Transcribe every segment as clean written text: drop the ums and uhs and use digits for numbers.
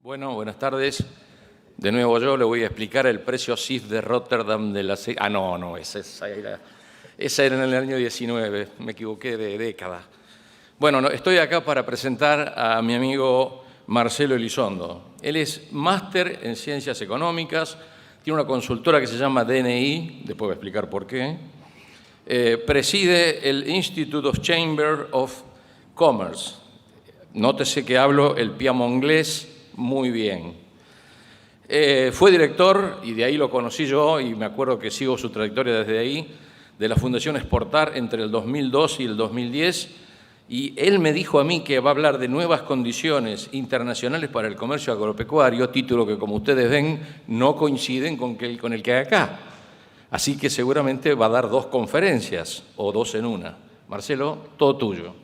Bueno, buenas tardes. De nuevo yo le voy a explicar el precio CIF de Rotterdam de la... esa era en el año 19, me equivoqué de década. Bueno, estoy acá para presentar a mi amigo Marcelo Elizondo. Él es máster en Ciencias Económicas, tiene una consultora que se llama DNI, después voy a explicar por qué. Preside el Institute of Chamber of Commerce. Nótese que hablo el piamonglés muy bien. Fue director, y de ahí lo conocí yo, y me acuerdo que sigo su trayectoria desde ahí, de la Fundación Exportar entre el 2002 y el 2010, y él me dijo a mí que va a hablar de nuevas condiciones internacionales para el comercio agropecuario, título que, como ustedes ven, no coinciden con el que hay acá. Así que seguramente va a dar 2 conferencias, o 2 en una. Marcelo, todo tuyo.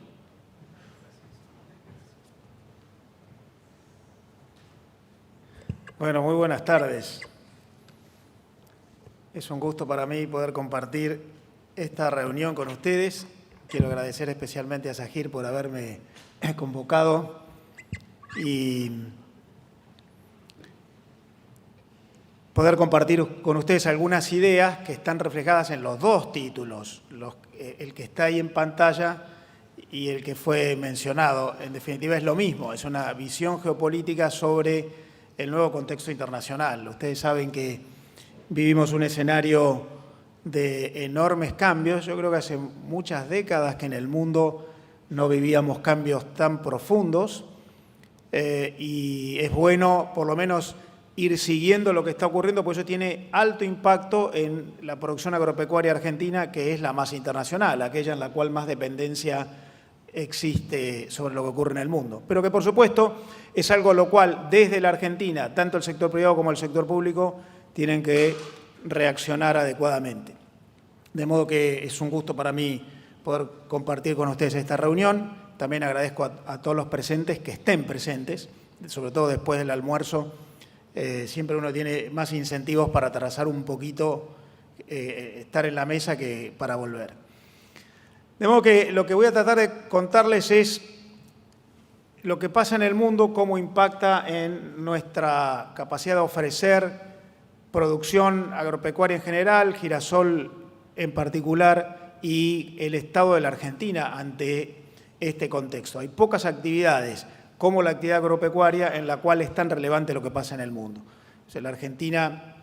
Bueno, muy buenas tardes. Es un gusto para mí poder compartir esta reunión con ustedes. Quiero agradecer especialmente a Sahir por haberme convocado y poder compartir con ustedes algunas ideas que están reflejadas en los 2 títulos, el que está ahí en pantalla y el que fue mencionado. En definitiva es lo mismo, es una visión geopolítica sobre el nuevo contexto internacional. Ustedes saben que vivimos un escenario de enormes cambios. Yo creo que hace muchas décadas que en el mundo no vivíamos cambios tan profundos y es bueno por lo menos ir siguiendo lo que está ocurriendo, porque eso tiene alto impacto en la producción agropecuaria argentina, que es la más internacional, aquella en la cual más dependencia existe sobre lo que ocurre en el mundo. Pero que, por supuesto, es algo a lo cual desde la Argentina, tanto el sector privado como el sector público, tienen que reaccionar adecuadamente. De modo que es un gusto para mí poder compartir con ustedes esta reunión. También agradezco a todos los presentes que estén presentes, sobre todo después del almuerzo. Siempre uno tiene más incentivos para trazar un poquito, estar en la mesa que para volver. De modo que lo que voy a tratar de contarles es lo que pasa en el mundo, cómo impacta en nuestra capacidad de ofrecer producción agropecuaria en general, girasol en particular, y el estado de la Argentina ante este contexto. Hay pocas actividades como la actividad agropecuaria en la cual es tan relevante lo que pasa en el mundo. O sea, la Argentina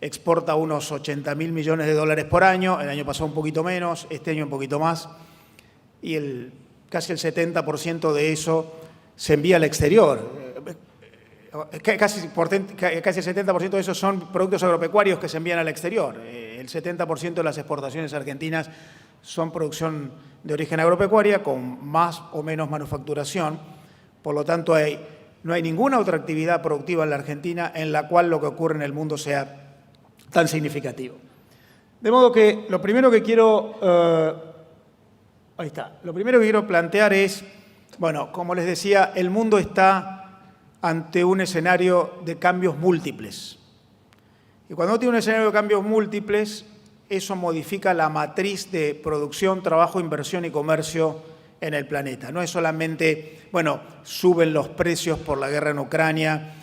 exporta unos 80.000 millones de dólares por año, el año pasado un poquito menos, este año un poquito más, y casi el 70% de eso se envía al exterior. Casi el 70% de esos son productos agropecuarios que se envían al exterior. El 70% de las exportaciones argentinas son producción de origen agropecuaria con más o menos manufacturación. Por lo tanto, no hay ninguna otra actividad productiva en la Argentina en la cual lo que ocurre en el mundo sea tan significativo. De modo que lo primero que quiero plantear es, bueno, como les decía, el mundo está ante un escenario de cambios múltiples. Y cuando uno tiene un escenario de cambios múltiples, eso modifica la matriz de producción, trabajo, inversión y comercio en el planeta. No es solamente, bueno, suben los precios por la guerra en Ucrania,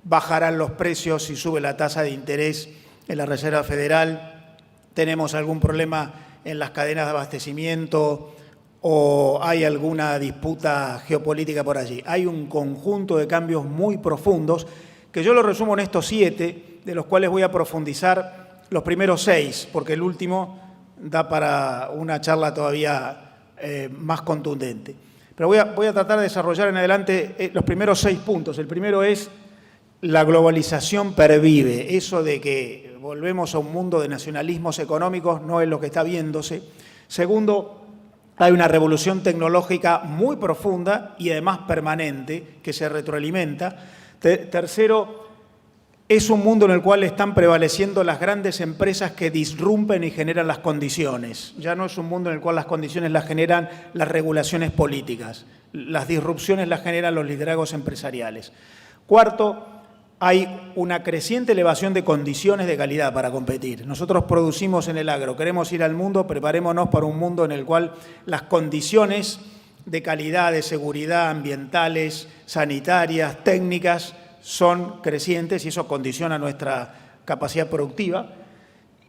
bajarán los precios si sube la tasa de interés en la Reserva Federal, tenemos algún problema en las cadenas de abastecimiento o hay alguna disputa geopolítica por allí. Hay un conjunto de cambios muy profundos que yo lo resumo en estos 7, de los cuales voy a profundizar los primeros 6, porque el último da para una charla todavía más contundente. Pero voy a tratar de desarrollar en adelante los primeros 6 puntos. El primero es la globalización pervive. Eso de que volvemos a un mundo de nacionalismos económicos no es lo que está viéndose. Segundo, hay una revolución tecnológica muy profunda y además permanente que se retroalimenta. Tercero, es un mundo en el cual están prevaleciendo las grandes empresas que disrumpen y generan las condiciones. Ya no es un mundo en el cual las condiciones las generan las regulaciones políticas. Las disrupciones las generan los liderazgos empresariales. Cuarto, hay una creciente elevación de condiciones de calidad para competir. Nosotros producimos en el agro, queremos ir al mundo, preparémonos para un mundo en el cual las condiciones de calidad, de seguridad, ambientales, sanitarias, técnicas, son crecientes y eso condiciona nuestra capacidad productiva.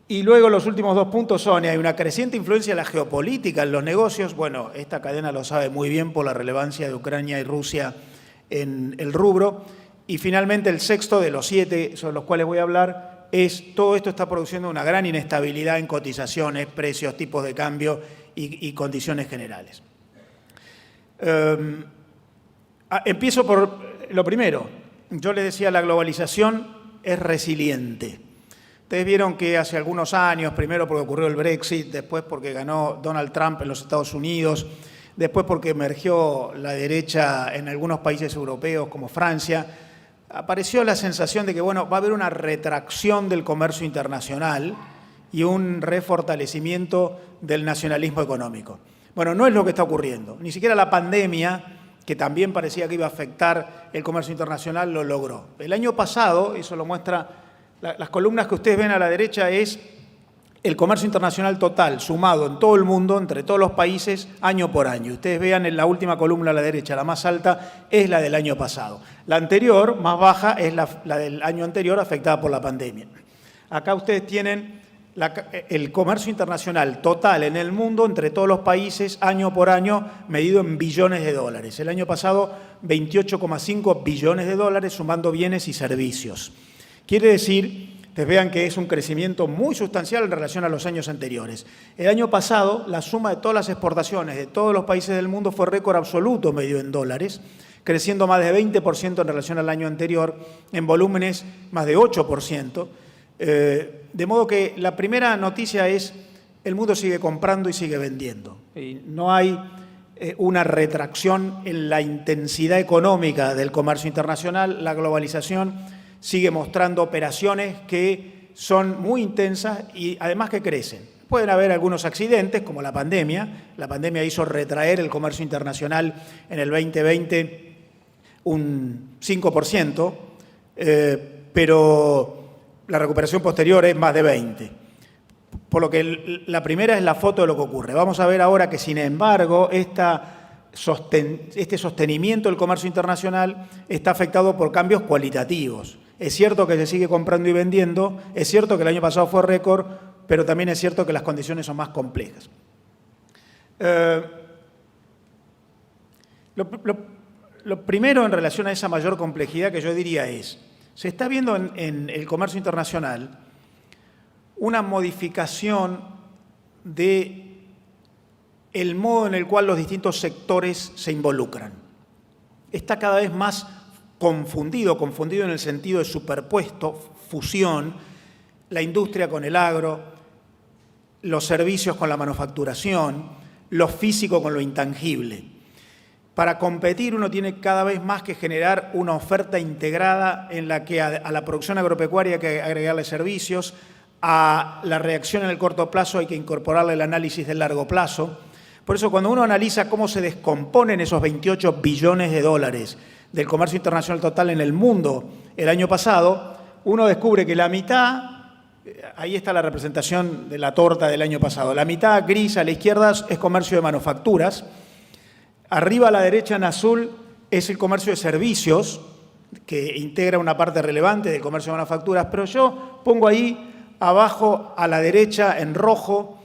Y luego los últimos dos puntos son, hay una creciente influencia de la geopolítica en los negocios. Bueno, esta cadena lo sabe muy bien por la relevancia de Ucrania y Rusia en el rubro. Y finalmente el sexto de los 7 sobre los cuales voy a hablar es todo esto está produciendo una gran inestabilidad en cotizaciones, precios, tipos de cambio y condiciones generales. Empiezo por lo primero. Yo les decía, la globalización es resiliente. Ustedes vieron que hace algunos años, primero porque ocurrió el Brexit, después porque ganó Donald Trump en los Estados Unidos, después porque emergió la derecha en algunos países europeos como Francia, apareció la sensación de que, bueno, va a haber una retracción del comercio internacional y un refortalecimiento del nacionalismo económico. Bueno, no es lo que está ocurriendo. Ni siquiera la pandemia, que también parecía que iba a afectar el comercio internacional, lo logró. El año pasado, eso lo muestra, las columnas que ustedes ven a la derecha es el comercio internacional total, sumado en todo el mundo, entre todos los países, año por año. Ustedes vean en la última columna a la derecha, la más alta es la del año pasado. La anterior, más baja, es la del año anterior, afectada por la pandemia. Acá ustedes tienen el comercio internacional total en el mundo, entre todos los países, año por año, medido en billones de dólares. El año pasado, 28,5 billones de dólares, sumando bienes y servicios. Quiere decir, ustedes vean que es un crecimiento muy sustancial en relación a los años anteriores. El año pasado, la suma de todas las exportaciones de todos los países del mundo fue récord absoluto medido en dólares, creciendo más de 20% en relación al año anterior, en volúmenes más de 8%. De modo que la primera noticia es el mundo sigue comprando y sigue vendiendo. Y no hay una retracción en la intensidad económica del comercio internacional. La globalización sigue mostrando operaciones que son muy intensas y además que crecen. Pueden haber algunos accidentes, como la pandemia. La pandemia hizo retraer el comercio internacional en el 2020 un 5%, pero la recuperación posterior es más de 20%. Por lo que la primera es la foto de lo que ocurre. Vamos a ver ahora que, sin embargo, este sostenimiento del comercio internacional está afectado por cambios cualitativos. Es cierto que se sigue comprando y vendiendo, es cierto que el año pasado fue récord, pero también es cierto que las condiciones son más complejas. Lo primero en relación a esa mayor complejidad que yo diría es, se está viendo en el comercio internacional una modificación de el modo en el cual los distintos sectores se involucran. Está cada vez más confundido en el sentido de superpuesto, fusión, la industria con el agro, los servicios con la manufacturación, lo físico con lo intangible. Para competir uno tiene cada vez más que generar una oferta integrada en la que a la producción agropecuaria hay que agregarle servicios, a la reacción en el corto plazo hay que incorporarle el análisis del largo plazo. Por eso cuando uno analiza cómo se descomponen esos 28 billones de dólares del comercio internacional total en el mundo el año pasado, uno descubre que la mitad, ahí está la representación de la torta del año pasado, la mitad gris a la izquierda es comercio de manufacturas, arriba a la derecha en azul es el comercio de servicios, que integra una parte relevante del comercio de manufacturas, pero yo pongo ahí abajo a la derecha en rojo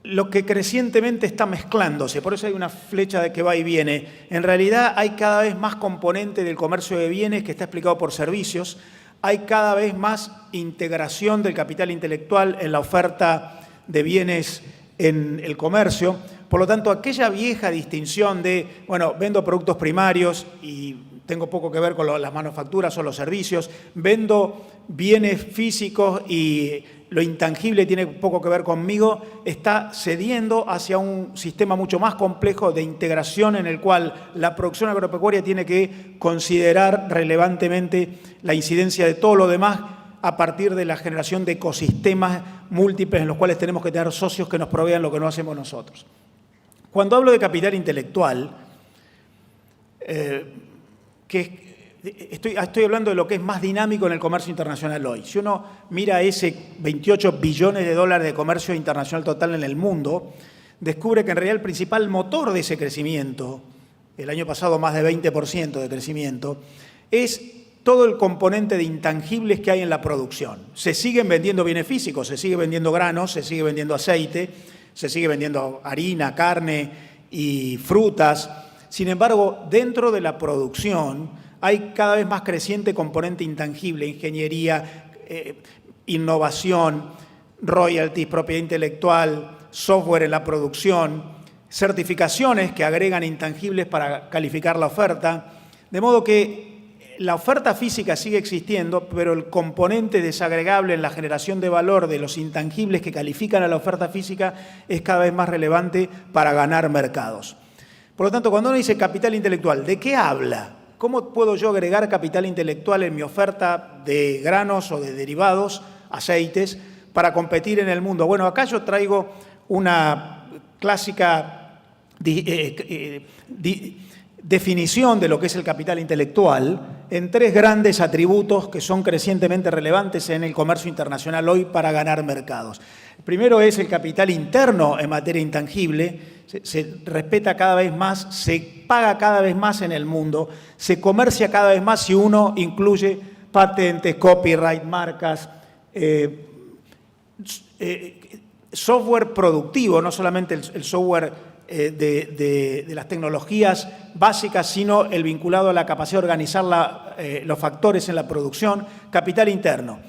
lo que crecientemente está mezclándose, por eso hay una flecha de que va y viene. En realidad hay cada vez más componente del comercio de bienes que está explicado por servicios, hay cada vez más integración del capital intelectual en la oferta de bienes en el comercio. Por lo tanto, aquella vieja distinción de, bueno, vendo productos primarios y tengo poco que ver con las manufacturas o los servicios, vendo bienes físicos y lo intangible tiene poco que ver conmigo, está cediendo hacia un sistema mucho más complejo de integración en el cual la producción agropecuaria tiene que considerar relevantemente la incidencia de todo lo demás a partir de la generación de ecosistemas múltiples en los cuales tenemos que tener socios que nos provean lo que no hacemos nosotros. Cuando hablo de capital intelectual, estoy hablando de lo que es más dinámico en el comercio internacional hoy. Si uno mira ese 28 billones de dólares de comercio internacional total en el mundo, descubre que en realidad el principal motor de ese crecimiento, el año pasado más de 20% de crecimiento, es todo el componente de intangibles que hay en la producción. Se siguen vendiendo bienes físicos, se sigue vendiendo granos, se sigue vendiendo aceite, se sigue vendiendo harina, carne y frutas. Sin embargo, dentro de la producción hay cada vez más creciente componente intangible, ingeniería, innovación, royalties, propiedad intelectual, software en la producción, certificaciones que agregan intangibles para calificar la oferta, de modo que la oferta física sigue existiendo, pero el componente desagregable en la generación de valor de los intangibles que califican a la oferta física es cada vez más relevante para ganar mercados. Por lo tanto, cuando uno dice capital intelectual, ¿de qué habla? ¿Cómo puedo yo agregar capital intelectual en mi oferta de granos o de derivados, aceites, para competir en el mundo? Bueno, acá yo traigo una clásica definición de lo que es el capital intelectual en 3 grandes atributos que son crecientemente relevantes en el comercio internacional hoy para ganar mercados. El primero es el capital interno en materia intangible. Se respeta cada vez más, se paga cada vez más en el mundo, se comercia cada vez más si uno incluye patentes, copyright, marcas, software productivo, no solamente el software de las tecnologías básicas, sino el vinculado a la capacidad de organizar los factores en la producción, capital interno.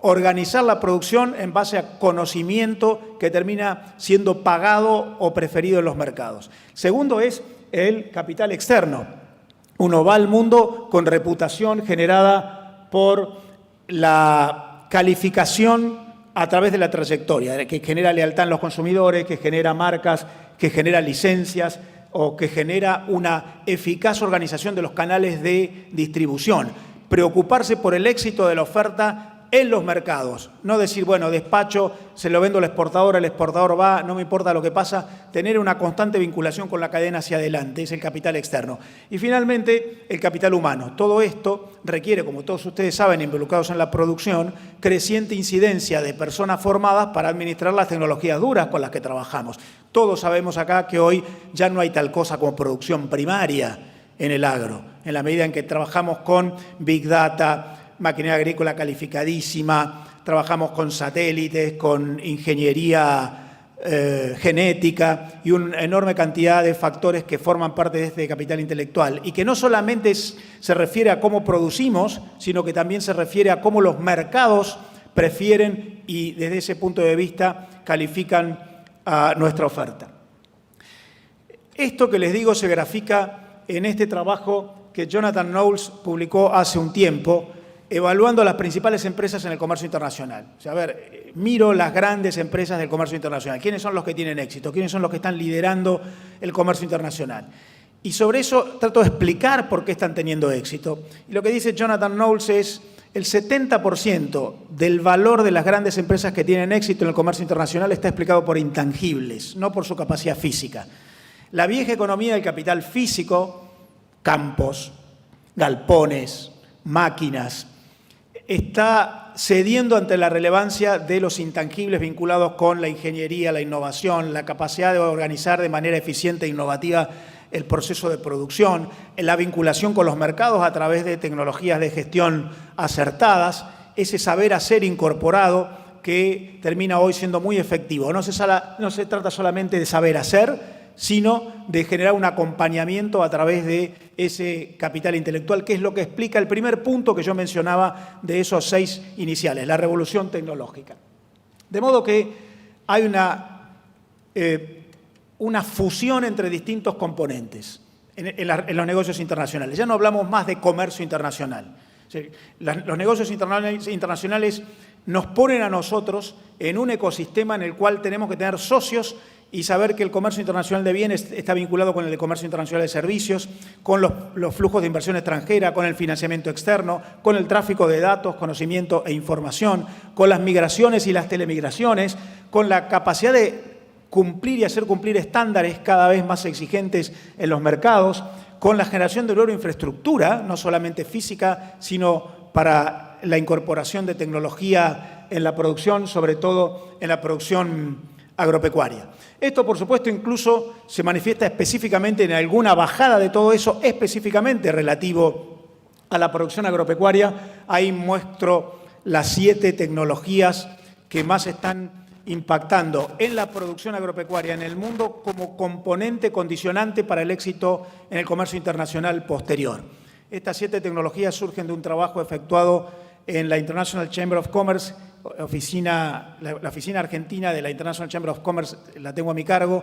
Organizar la producción en base a conocimiento que termina siendo pagado o preferido en los mercados. Segundo es el capital externo. Uno va al mundo con reputación generada por la calificación a través de la trayectoria, que genera lealtad en los consumidores, que genera marcas, que genera licencias o que genera una eficaz organización de los canales de distribución. Preocuparse por el éxito de la oferta en los mercados. No decir, bueno, despacho, se lo vendo al exportador, el exportador va, no me importa lo que pasa. Tener una constante vinculación con la cadena hacia adelante, es el capital externo. Y finalmente, el capital humano. Todo esto requiere, como todos ustedes saben, involucrados en la producción, creciente incidencia de personas formadas para administrar las tecnologías duras con las que trabajamos. Todos sabemos acá que hoy ya no hay tal cosa como producción primaria en el agro. En la medida en que trabajamos con Big Data, maquinaria agrícola calificadísima, trabajamos con satélites, con ingeniería genética y una enorme cantidad de factores que forman parte de este capital intelectual y que no solamente se refiere a cómo producimos, sino que también se refiere a cómo los mercados prefieren y desde ese punto de vista califican a nuestra oferta. Esto que les digo se grafica en este trabajo que Jonathan Knowles publicó hace un tiempo, evaluando las principales empresas en el comercio internacional. O sea, a ver, miro las grandes empresas del comercio internacional. ¿Quiénes son los que tienen éxito? ¿Quiénes son los que están liderando el comercio internacional? Y sobre eso trato de explicar por qué están teniendo éxito. Y lo que dice Jonathan Knowles es el 70% del valor de las grandes empresas que tienen éxito en el comercio internacional está explicado por intangibles, no por su capacidad física. La vieja economía del capital físico, campos, galpones, máquinas, está cediendo ante la relevancia de los intangibles vinculados con la ingeniería, la innovación, la capacidad de organizar de manera eficiente e innovativa el proceso de producción, la vinculación con los mercados a través de tecnologías de gestión acertadas, ese saber hacer incorporado que termina hoy siendo muy efectivo. No se trata solamente de saber hacer, sino de generar un acompañamiento a través de ese capital intelectual, que es lo que explica el primer punto que yo mencionaba de esos 6 iniciales, la revolución tecnológica. De modo que hay una fusión entre distintos componentes en los negocios internacionales. Ya no hablamos más de comercio internacional. O sea, los negocios internacionales nos ponen a nosotros en un ecosistema en el cual tenemos que tener socios y saber que el comercio internacional de bienes está vinculado con el de comercio internacional de servicios, con los flujos de inversión extranjera, con el financiamiento externo, con el tráfico de datos, conocimiento e información, con las migraciones y las telemigraciones, con la capacidad de cumplir y hacer cumplir estándares cada vez más exigentes en los mercados, con la generación de nueva infraestructura, no solamente física, sino para la incorporación de tecnología en la producción, sobre todo en la producción agropecuaria. Esto, por supuesto, incluso se manifiesta específicamente en alguna bajada de todo eso, específicamente relativo a la producción agropecuaria. Ahí muestro las 7 tecnologías que más están impactando en la producción agropecuaria en el mundo como componente condicionante para el éxito en el comercio internacional posterior. Estas 7 tecnologías surgen de un trabajo efectuado en la International Chamber of Commerce, la oficina argentina de la International Chamber of Commerce la tengo a mi cargo.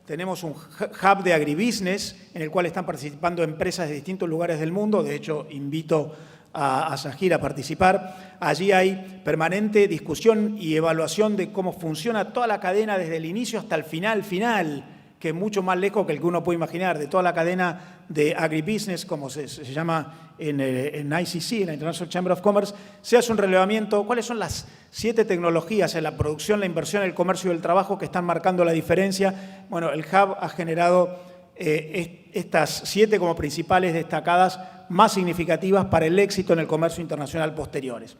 Tenemos un hub de agribusiness en el cual están participando empresas de distintos lugares del mundo. De hecho, invito a Sahir a participar. Allí hay permanente discusión y evaluación de cómo funciona toda la cadena desde el inicio hasta el final, que es mucho más lejos que el que uno puede imaginar, de toda la cadena de agribusiness, como se llama en ICC, en la International Chamber of Commerce. Se hace un relevamiento, cuáles son las 7 tecnologías en la producción, la inversión, el comercio y el trabajo que están marcando la diferencia. Bueno, el Hub ha generado estas 7 como principales destacadas más significativas para el éxito en el comercio internacional posteriores.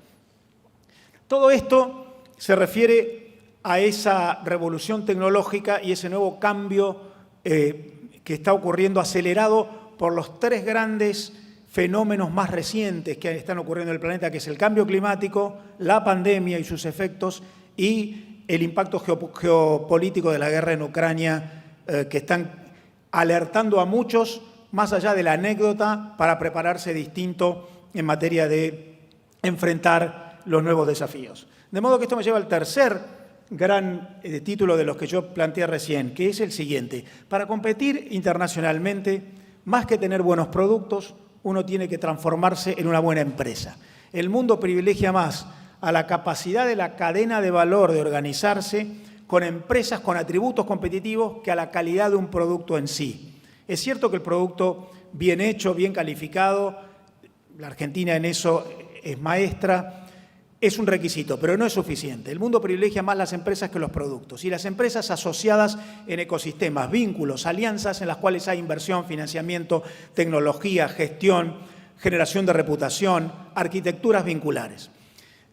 Todo esto se refiere a esa revolución tecnológica y ese nuevo cambio que está ocurriendo acelerado por los 3 grandes fenómenos más recientes que están ocurriendo en el planeta, que es el cambio climático, la pandemia y sus efectos y el impacto geopolítico de la guerra en Ucrania, que están alertando a muchos, más allá de la anécdota, para prepararse distinto en materia de enfrentar los nuevos desafíos. De modo que esto me lleva al tercer gran título de los que yo planteé recién, que es el siguiente. Para competir internacionalmente, más que tener buenos productos, uno tiene que transformarse en una buena empresa. El mundo privilegia más a la capacidad de la cadena de valor de organizarse con empresas con atributos competitivos que a la calidad de un producto en sí. Es cierto que el producto bien hecho, bien calificado, la Argentina en eso es maestra, es un requisito, pero no es suficiente. El mundo privilegia más las empresas que los productos y las empresas asociadas en ecosistemas, vínculos, alianzas en las cuales hay inversión, financiamiento, tecnología, gestión, generación de reputación, arquitecturas vinculares.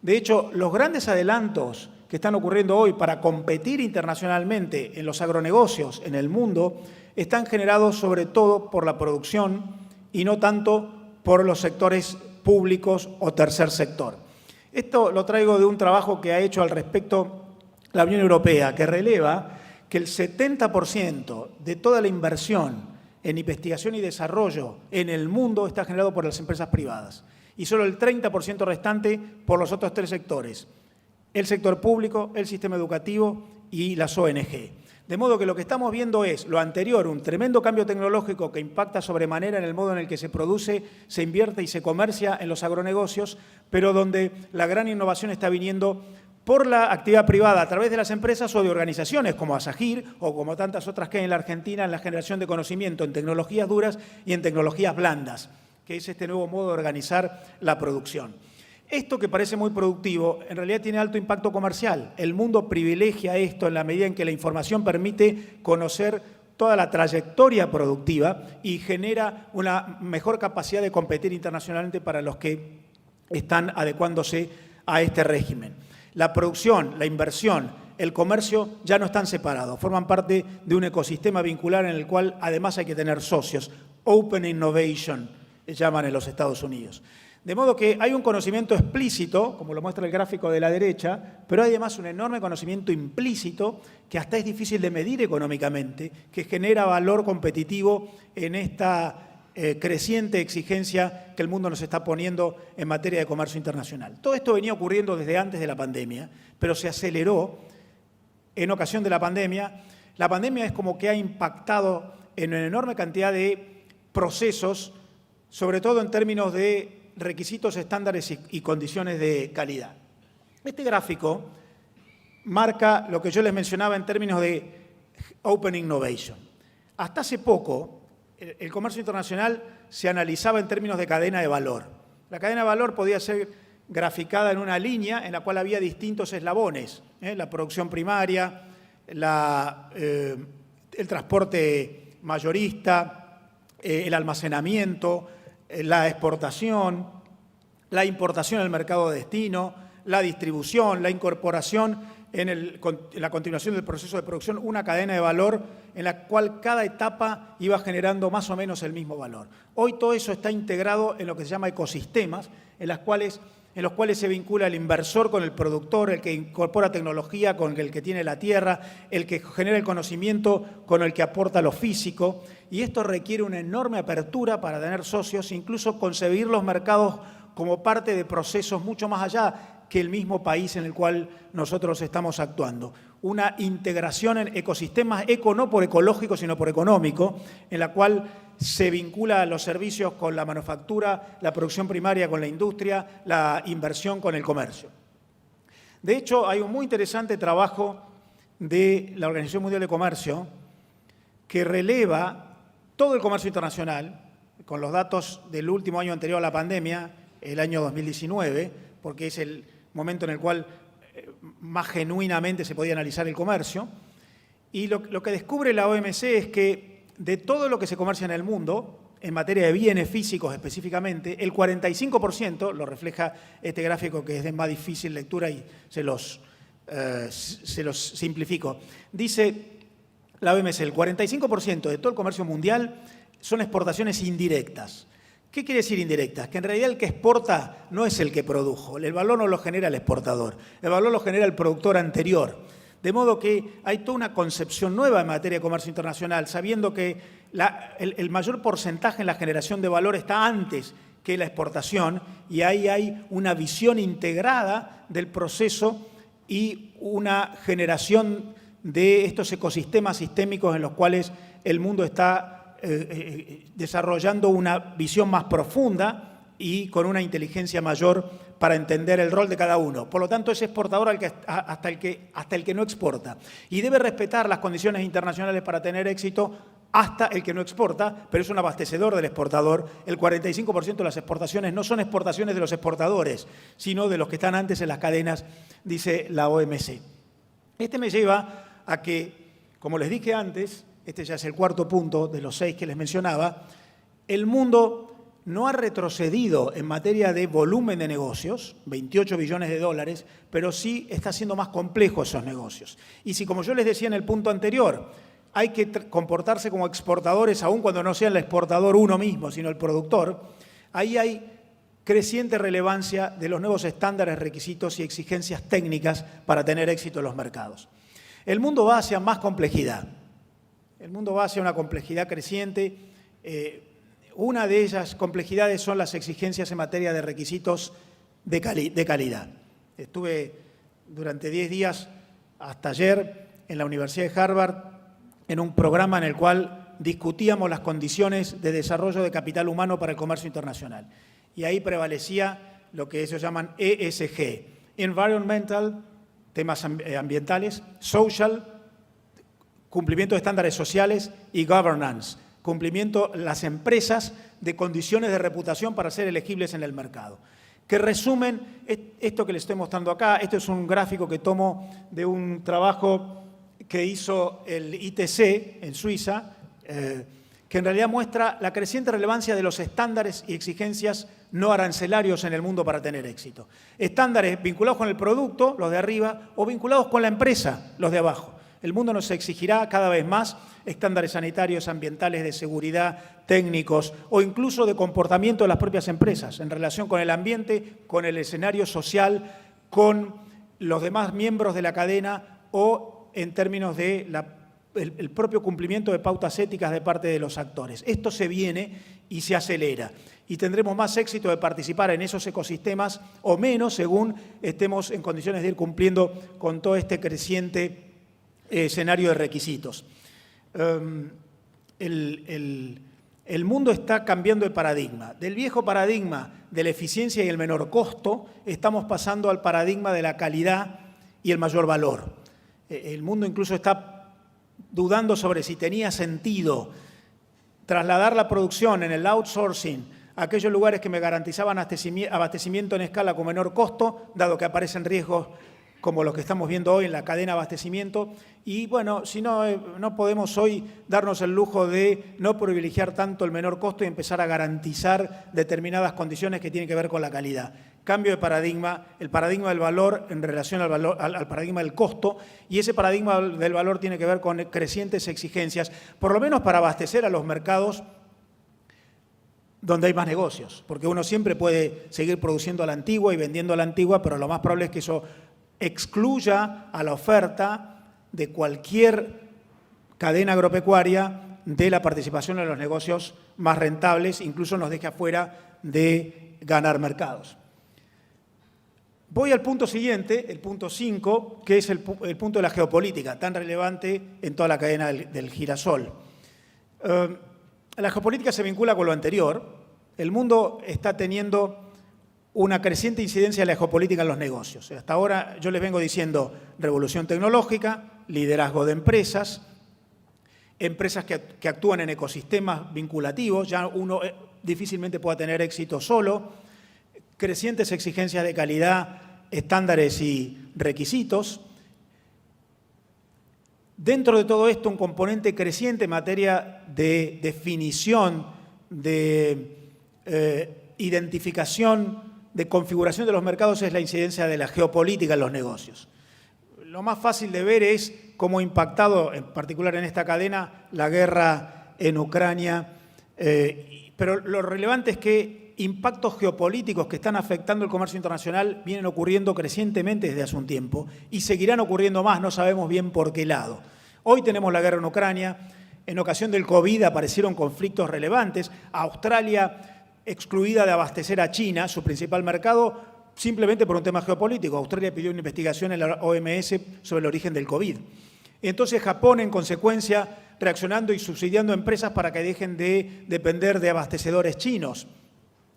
De hecho, los grandes adelantos que están ocurriendo hoy para competir internacionalmente en los agronegocios en el mundo están generados sobre todo por la producción y no tanto por los sectores públicos o tercer sector. Esto lo traigo de un trabajo que ha hecho al respecto la Unión Europea, que releva que el 70% de toda la inversión en investigación y desarrollo en el mundo está generado por las empresas privadas y solo el 30% restante por los otros 3 sectores, el sector público, el sistema educativo y las ONG. De modo que lo que estamos viendo es lo anterior, un tremendo cambio tecnológico que impacta sobremanera en el modo en el que se produce, se invierte y se comercia en los agronegocios, pero donde la gran innovación está viniendo por la actividad privada a través de las empresas o de organizaciones como Asagir o como tantas otras que hay en la Argentina en la generación de conocimiento en tecnologías duras y en tecnologías blandas, que es este nuevo modo de organizar la producción. Esto que parece muy productivo, en realidad tiene alto impacto comercial. El mundo privilegia esto en la medida en que la información permite conocer toda la trayectoria productiva y genera una mejor capacidad de competir internacionalmente para los que están adecuándose a este régimen. La producción, la inversión, el comercio ya no están separados, forman parte de un ecosistema vincular en el cual además hay que tener socios. Open Innovation, llaman en los Estados Unidos. De modo que hay un conocimiento explícito, como lo muestra el gráfico de la derecha, pero hay además un enorme conocimiento implícito que hasta es difícil de medir económicamente, que genera valor competitivo en esta creciente exigencia que el mundo nos está poniendo en materia de comercio internacional. Todo esto venía ocurriendo desde antes de la pandemia, pero se aceleró en ocasión de la pandemia. La pandemia es como que ha impactado en una enorme cantidad de procesos, sobre todo en términos de requisitos, estándares y condiciones de calidad. Este gráfico marca lo que yo les mencionaba en términos de Open Innovation. Hasta hace poco, el comercio internacional se analizaba en términos de cadena de valor. La cadena de valor podía ser graficada en una línea en la cual había distintos eslabones, la producción primaria, el transporte mayorista, el almacenamiento, la exportación, la importación al mercado de destino, la distribución, la incorporación en la continuación del proceso de producción una cadena de valor en la cual cada etapa iba generando más o menos el mismo valor. Hoy todo eso está integrado en lo que se llama ecosistemas, en los cuales se vincula el inversor con el productor, el que incorpora tecnología con el que tiene la tierra, el que genera el conocimiento con el que aporta lo físico. Y esto requiere una enorme apertura para tener socios, incluso concebir los mercados como parte de procesos mucho más allá que el mismo país en el cual nosotros estamos actuando. Una integración en ecosistemas, no por ecológico, sino por económico, en la cual se vincula los servicios con la manufactura, la producción primaria con la industria, la inversión con el comercio. De hecho, hay un muy interesante trabajo de la Organización Mundial de Comercio que releva todo el comercio internacional, con los datos del último año anterior a la pandemia, el año 2019, porque es el momento en el cual más genuinamente se podía analizar el comercio. Y lo que descubre la OMC es que de todo lo que se comercia en el mundo, en materia de bienes físicos específicamente, el 45%, lo refleja este gráfico que es de más difícil lectura y se los simplifico, dice la OMC, el 45% de todo el comercio mundial son exportaciones indirectas. ¿Qué quiere decir indirectas? Que en realidad el que exporta no es el que produjo, el valor no lo genera el exportador, el valor lo genera el productor anterior. De modo que hay toda una concepción nueva en materia de comercio internacional, sabiendo que el mayor porcentaje en la generación de valor está antes que la exportación, y ahí hay una visión integrada del proceso y una generación de estos ecosistemas sistémicos en los cuales el mundo está desarrollando una visión más profunda y con una inteligencia mayor para entender el rol de cada uno. Por lo tanto, es exportador hasta el que no exporta. Y debe respetar las condiciones internacionales para tener éxito hasta el que no exporta, pero es un abastecedor del exportador. El 45% de las exportaciones no son exportaciones de los exportadores, sino de los que están antes en las cadenas, dice la OMC. Este me lleva a que, como les dije antes, este ya es el cuarto punto de los 6 que les mencionaba, el mundo no ha retrocedido en materia de volumen de negocios, 28 billones de dólares, pero sí está siendo más complejo esos negocios. Y si, como yo les decía en el punto anterior, hay que comportarse como exportadores, aun cuando no sea el exportador uno mismo, sino el productor, ahí hay creciente relevancia de los nuevos estándares, requisitos y exigencias técnicas para tener éxito en los mercados. El mundo va hacia más complejidad. El mundo va hacia una complejidad creciente. Una de esas complejidades son las exigencias en materia de requisitos de calidad. Estuve durante 10 días, hasta ayer, en la Universidad de Harvard, en un programa en el cual discutíamos las condiciones de desarrollo de capital humano para el comercio internacional. Y ahí prevalecía lo que ellos llaman ESG, Environmental, temas ambientales, Social, cumplimiento de estándares sociales, y governance, cumplimiento las empresas de condiciones de reputación para ser elegibles en el mercado. Que resumen esto que les estoy mostrando acá. Esto es un gráfico que tomo de un trabajo que hizo el ITC en Suiza, que en realidad muestra la creciente relevancia de los estándares y exigencias no arancelarios en el mundo para tener éxito. Estándares vinculados con el producto, los de arriba, o vinculados con la empresa, los de abajo. El mundo nos exigirá cada vez más estándares sanitarios, ambientales, de seguridad, técnicos o incluso de comportamiento de las propias empresas en relación con el ambiente, con el escenario social, con los demás miembros de la cadena o en términos de el propio cumplimiento de pautas éticas de parte de los actores. Esto se viene y se acelera y tendremos más éxito de participar en esos ecosistemas o menos según estemos en condiciones de ir cumpliendo con todo este creciente escenario de requisitos. El mundo está cambiando el paradigma. Del viejo paradigma de la eficiencia y el menor costo, estamos pasando al paradigma de la calidad y el mayor valor. El mundo incluso está dudando sobre si tenía sentido trasladar la producción en el outsourcing a aquellos lugares que me garantizaban abastecimiento en escala con menor costo, dado que aparecen riesgos como los que estamos viendo hoy en la cadena de abastecimiento. Y bueno, si no podemos hoy darnos el lujo de no privilegiar tanto el menor costo y empezar a garantizar determinadas condiciones que tienen que ver con la calidad. cambio de paradigma, el paradigma del valor en relación al paradigma del costo, y ese paradigma del valor tiene que ver con crecientes exigencias, por lo menos para abastecer a los mercados donde hay más negocios, porque uno siempre puede seguir produciendo a la antigua y vendiendo a la antigua, pero lo más probable es que eso excluya a la oferta de cualquier cadena agropecuaria de la participación en los negocios más rentables, incluso nos deje afuera de ganar mercados. Voy al punto siguiente, el punto 5, que es el punto de la geopolítica, tan relevante en toda la cadena del girasol. La geopolítica se vincula con lo anterior. El mundo está teniendo una creciente incidencia de la geopolítica en los negocios. Hasta ahora yo les vengo diciendo revolución tecnológica, liderazgo de empresas que actúan en ecosistemas vinculativos, ya uno difícilmente pueda tener éxito solo, crecientes exigencias de calidad, estándares y requisitos. Dentro de todo esto, un componente creciente en materia de definición, de identificación, de configuración de los mercados es la incidencia de la geopolítica en los negocios. Lo más fácil de ver es cómo ha impactado, en particular en esta cadena, la guerra en Ucrania, pero lo relevante es que impactos geopolíticos que están afectando el comercio internacional vienen ocurriendo crecientemente desde hace un tiempo y seguirán ocurriendo más, no sabemos bien por qué lado. Hoy tenemos la guerra en Ucrania, en ocasión del COVID aparecieron conflictos relevantes, Australia excluida de abastecer a China, su principal mercado, simplemente por un tema geopolítico. Australia pidió una investigación en la OMS sobre el origen del COVID. Entonces Japón, en consecuencia, reaccionando y subsidiando empresas para que dejen de depender de abastecedores chinos.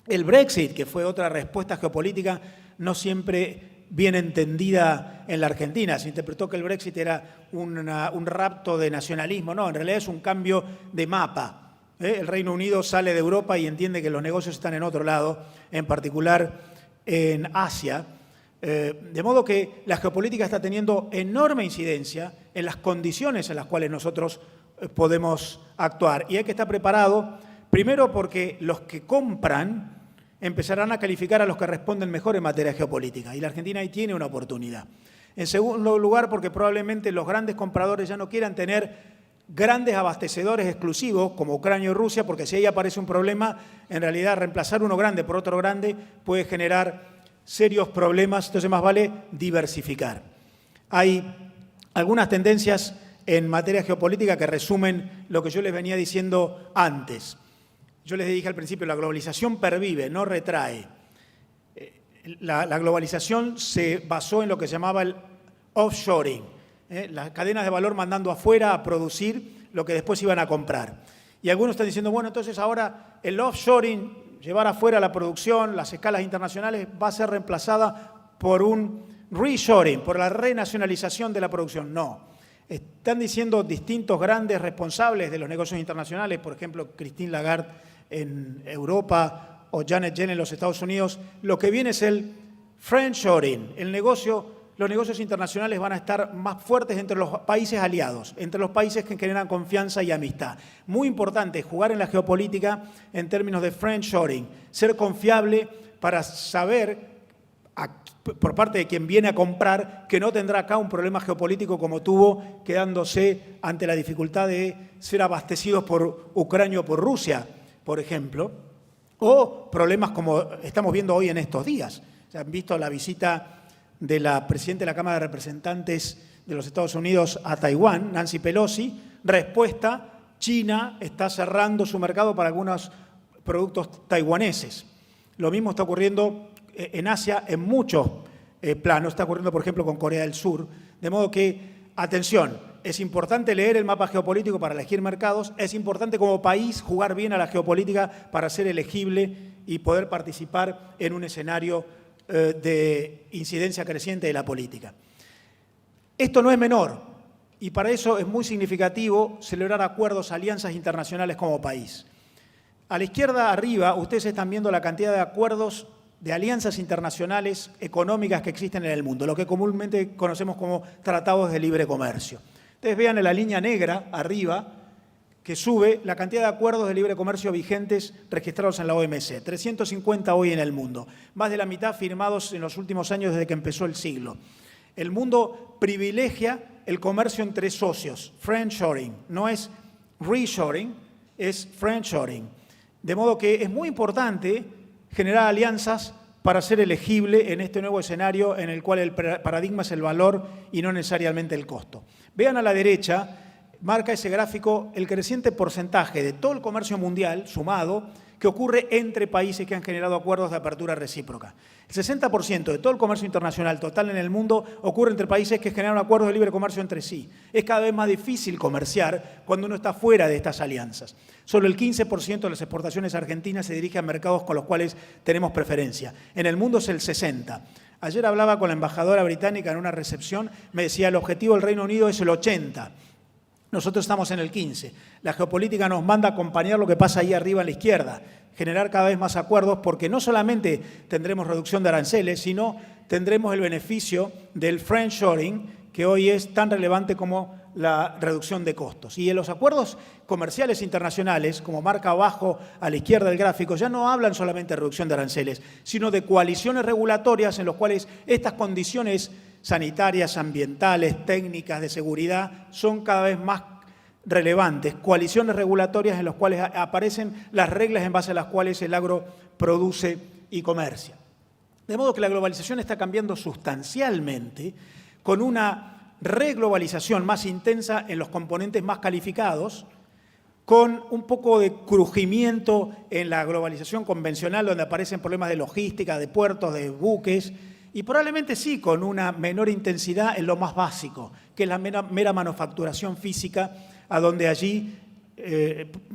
El Brexit, que fue otra respuesta geopolítica no siempre bien entendida en la Argentina. Se interpretó que el Brexit era un rapto de nacionalismo. No, en realidad es un cambio de mapa. El Reino Unido sale de Europa y entiende que los negocios están en otro lado, en particular en Asia. De modo que la geopolítica está teniendo enorme incidencia en las condiciones en las cuales nosotros podemos actuar. Y hay que estar preparado, primero porque los que compran empezarán a calificar a los que responden mejor en materia geopolítica. Y la Argentina ahí tiene una oportunidad. En segundo lugar, porque probablemente los grandes compradores ya no quieran tener grandes abastecedores exclusivos como Ucrania y Rusia, porque si ahí aparece un problema, en realidad reemplazar uno grande por otro grande puede generar serios problemas, entonces más vale diversificar. Hay algunas tendencias en materia geopolítica que resumen lo que yo les venía diciendo antes. Yo les dije al principio, la globalización pervive, no retrae. La globalización se basó en lo que se llamaba el offshoring, las cadenas de valor mandando afuera a producir lo que después iban a comprar. Y algunos están diciendo, bueno, entonces ahora el offshoring, llevar afuera la producción, las escalas internacionales, va a ser reemplazada por un reshoring, por la renacionalización de la producción. No. Están diciendo distintos grandes responsables de los negocios internacionales, por ejemplo, Christine Lagarde en Europa o Janet Yellen en los Estados Unidos, lo que viene es el friendshoring, los negocios internacionales van a estar más fuertes entre los países aliados, entre los países que generan confianza y amistad. Muy importante jugar en la geopolítica en términos de friendshoring, ser confiable para saber por parte de quien viene a comprar que no tendrá acá un problema geopolítico como tuvo quedándose ante la dificultad de ser abastecidos por Ucrania o por Rusia, por ejemplo, o problemas como estamos viendo hoy en estos días. Se han visto la visita de la presidenta de la Cámara de Representantes de los Estados Unidos a Taiwán, Nancy Pelosi. Respuesta, China está cerrando su mercado para algunos productos taiwaneses. Lo mismo está ocurriendo en Asia en muchos planos. Está ocurriendo, por ejemplo, con Corea del Sur. De modo que, atención, es importante leer el mapa geopolítico para elegir mercados. Es importante como país jugar bien a la geopolítica para ser elegible y poder participar en un escenario de incidencia creciente de la política. Esto no es menor y para eso es muy significativo celebrar acuerdos, alianzas internacionales como país. A la izquierda arriba ustedes están viendo la cantidad de acuerdos, de alianzas internacionales económicas que existen en el mundo, lo que comúnmente conocemos como tratados de libre comercio. Ustedes vean en la línea negra arriba que sube la cantidad de acuerdos de libre comercio vigentes registrados en la OMC, 350 hoy en el mundo, más de la mitad firmados en los últimos años desde que empezó el siglo. El mundo privilegia el comercio entre socios, friendshoring, no es reshoring, es friendshoring. De modo que es muy importante generar alianzas para ser elegible en este nuevo escenario en el cual el paradigma es el valor y no necesariamente el costo. Vean a la derecha, marca ese gráfico el creciente porcentaje de todo el comercio mundial sumado que ocurre entre países que han generado acuerdos de apertura recíproca. El 60% de todo el comercio internacional total en el mundo ocurre entre países que generan acuerdos de libre comercio entre sí. Es cada vez más difícil comerciar cuando uno está fuera de estas alianzas. Solo el 15% de las exportaciones argentinas se dirige a mercados con los cuales tenemos preferencia. En el mundo es el 60%. Ayer hablaba con la embajadora británica en una recepción, me decía el objetivo del Reino Unido es el 80%. Nosotros estamos en el 15%. La geopolítica nos manda a acompañar lo que pasa ahí arriba a la izquierda, generar cada vez más acuerdos porque no solamente tendremos reducción de aranceles, sino tendremos el beneficio del friendshoring, que hoy es tan relevante como la reducción de costos. Y en los acuerdos comerciales internacionales, como marca abajo a la izquierda del gráfico, ya no hablan solamente de reducción de aranceles, sino de coaliciones regulatorias en las cuales estas condiciones sanitarias, ambientales, técnicas, de seguridad, son cada vez más relevantes. Coaliciones regulatorias en las cuales aparecen las reglas en base a las cuales el agro produce y comercia. De modo que la globalización está cambiando sustancialmente con una reglobalización más intensa en los componentes más calificados, con un poco de crujimiento en la globalización convencional, donde aparecen problemas de logística, de puertos, de buques, y probablemente sí con una menor intensidad en lo más básico, que es la mera manufacturación física, a donde allí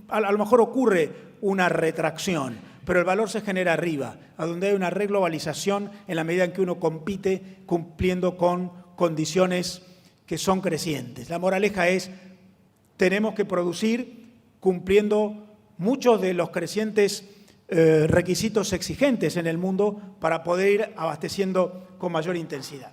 a lo mejor ocurre una retracción, pero el valor se genera arriba, a donde hay una reglobalización en la medida en que uno compite cumpliendo con condiciones que son crecientes. La moraleja es, tenemos que producir cumpliendo muchos de los crecientes requisitos exigentes en el mundo para poder ir abasteciendo con mayor intensidad.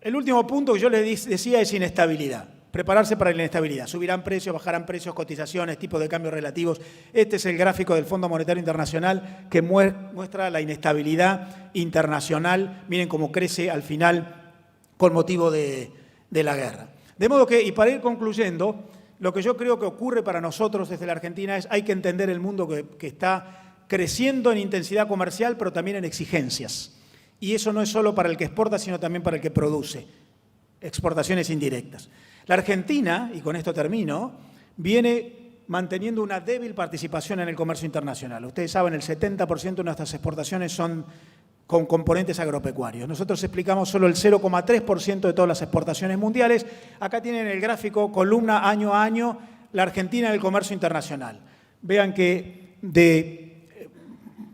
El último punto que yo les decía es inestabilidad. Prepararse para la inestabilidad. Subirán precios, bajarán precios, cotizaciones, tipos de cambios relativos. Este es el gráfico del Fondo Monetario Internacional que muestra la inestabilidad internacional. Miren cómo crece al final con motivo de la guerra. De modo que, y para ir concluyendo, lo que yo creo que ocurre para nosotros desde la Argentina es hay que entender el mundo que está creciendo en intensidad comercial, pero también en exigencias. Y eso no es solo para el que exporta, sino también para el que produce. Exportaciones indirectas. La Argentina, y con esto termino, viene manteniendo una débil participación en el comercio internacional. Ustedes saben, el 70% de nuestras exportaciones son con componentes agropecuarios. Nosotros explicamos solo el 0,3% de todas las exportaciones mundiales. Acá tienen el gráfico, columna año a año, la Argentina en el comercio internacional. Vean que de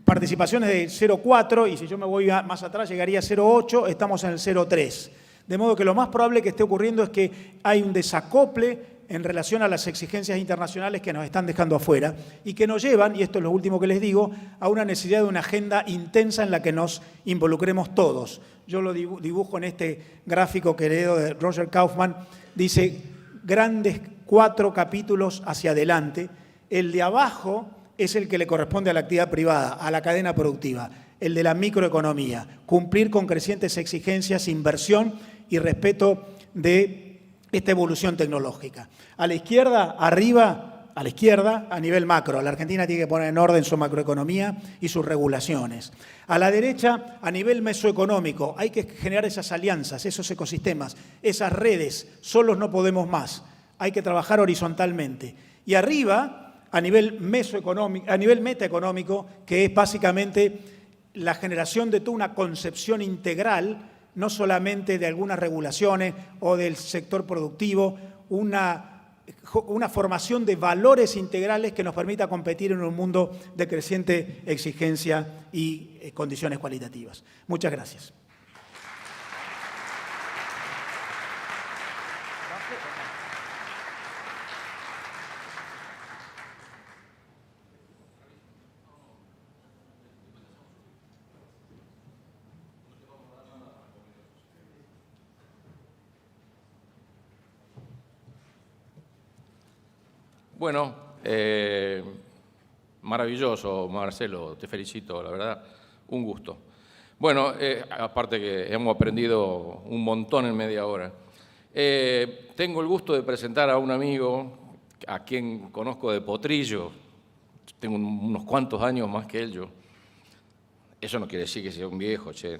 participaciones de 0,4, y si yo me voy más atrás llegaría a 0,8, estamos en el 0,3. De modo que lo más probable que esté ocurriendo es que hay un desacople en relación a las exigencias internacionales que nos están dejando afuera y que nos llevan, y esto es lo último que les digo, a una necesidad de una agenda intensa en la que nos involucremos todos. Yo lo dibujo en este gráfico que heredo de Roger Kaufman, dice grandes 4 capítulos hacia adelante. El de abajo es el que le corresponde a la actividad privada, a la cadena productiva, el de la microeconomía, cumplir con crecientes exigencias, inversión y respeto de esta evolución tecnológica. A la izquierda, arriba, a la izquierda, a nivel macro, la Argentina tiene que poner en orden su macroeconomía y sus regulaciones. A la derecha, a nivel mesoeconómico, hay que generar esas alianzas, esos ecosistemas, esas redes, solos no podemos más, hay que trabajar horizontalmente. Y arriba, a nivel mesoeconómico, a nivel metaeconómico, que es básicamente la generación de toda una concepción integral, no solamente de algunas regulaciones o del sector productivo, una formación de valores integrales que nos permita competir en un mundo de creciente exigencia y condiciones cualitativas. Muchas gracias. Bueno, maravilloso, Marcelo, te felicito, la verdad, un gusto. Bueno, aparte que hemos aprendido un montón en media hora. Tengo el gusto de presentar a un amigo a quien conozco de potrillo. Tengo unos cuantos años más que él yo. Eso no quiere decir que sea un viejo, che.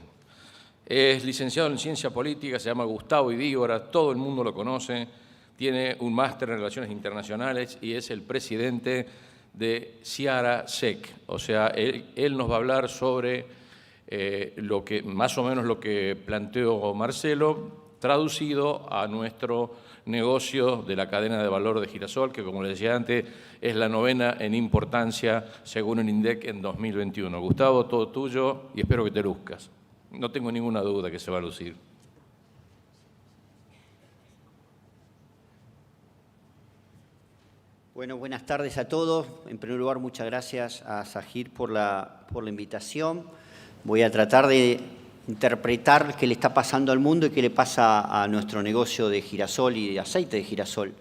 Es licenciado en Ciencia Política, se llama Gustavo Idígora, todo el mundo lo conoce. Tiene un máster en Relaciones Internacionales y es el presidente de Ciara SEC. O sea, él nos va a hablar sobre más o menos lo que planteó Marcelo, traducido a nuestro negocio de la cadena de valor de Girasol, que como les decía antes, es la 9ª en importancia según el INDEC en 2021. Gustavo, todo tuyo y espero que te luzcas. No tengo ninguna duda que se va a lucir. Bueno, buenas tardes a todos. En primer lugar, muchas gracias a Zahir por la invitación. Voy a tratar de interpretar qué le está pasando al mundo y qué le pasa a nuestro negocio de girasol y de aceite de girasol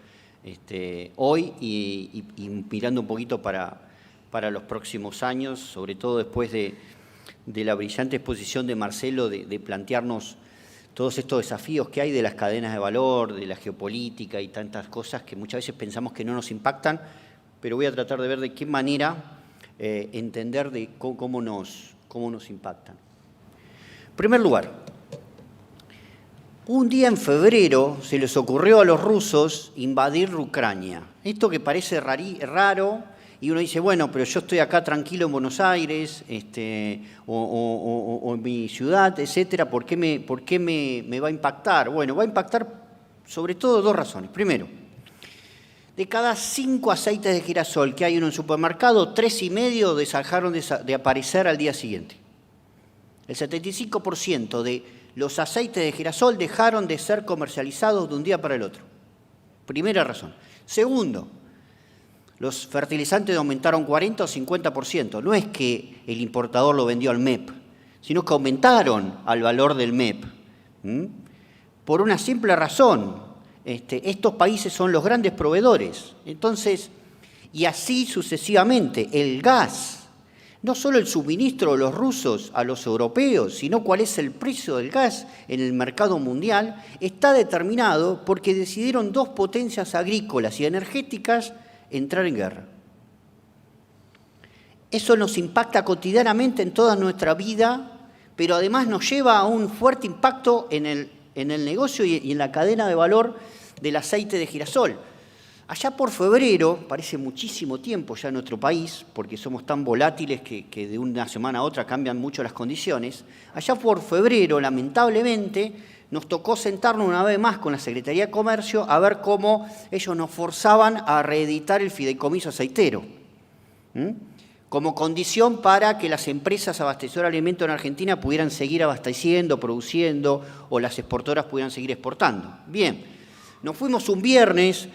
hoy y mirando un poquito para los próximos años, sobre todo después de la brillante exposición de Marcelo de plantearnos todos estos desafíos que hay de las cadenas de valor, de la geopolítica y tantas cosas que muchas veces pensamos que no nos impactan, pero voy a tratar de ver de qué manera entender de cómo nos impactan. En primer lugar, un día en febrero se les ocurrió a los rusos invadir Ucrania. Esto que parece raro, y uno dice, bueno, pero yo estoy acá tranquilo en Buenos Aires o en mi ciudad, etcétera, ¿por qué me va a impactar? Bueno, va a impactar sobre todo dos razones. Primero, de cada 5 aceites de girasol que hay en un supermercado, 3,5 dejaron de aparecer al día siguiente. El 75% de los aceites de girasol dejaron de ser comercializados de un día para el otro. Primera razón. Segundo, los fertilizantes aumentaron 40 o 50%. No es que el importador lo vendió al MEP, sino que aumentaron al valor del MEP. Por una simple razón. Estos países son los grandes proveedores. Entonces, y así sucesivamente, el gas, no solo el suministro de los rusos a los europeos, sino cuál es el precio del gas en el mercado mundial, está determinado porque decidieron 2 potencias agrícolas y energéticas entrar en guerra. Eso nos impacta cotidianamente en toda nuestra vida, pero además nos lleva a un fuerte impacto en el negocio y en la cadena de valor del aceite de girasol. Allá por febrero, parece muchísimo tiempo ya en nuestro país, porque somos tan volátiles que de una semana a otra cambian mucho las condiciones, allá por febrero, lamentablemente, nos tocó sentarnos una vez más con la Secretaría de Comercio a ver cómo ellos nos forzaban a reeditar el fideicomiso aceitero, como condición para que las empresas abastecedoras de alimentos en Argentina pudieran seguir abasteciendo, produciendo, o las exportadoras pudieran seguir exportando. Bien, nos fuimos un viernes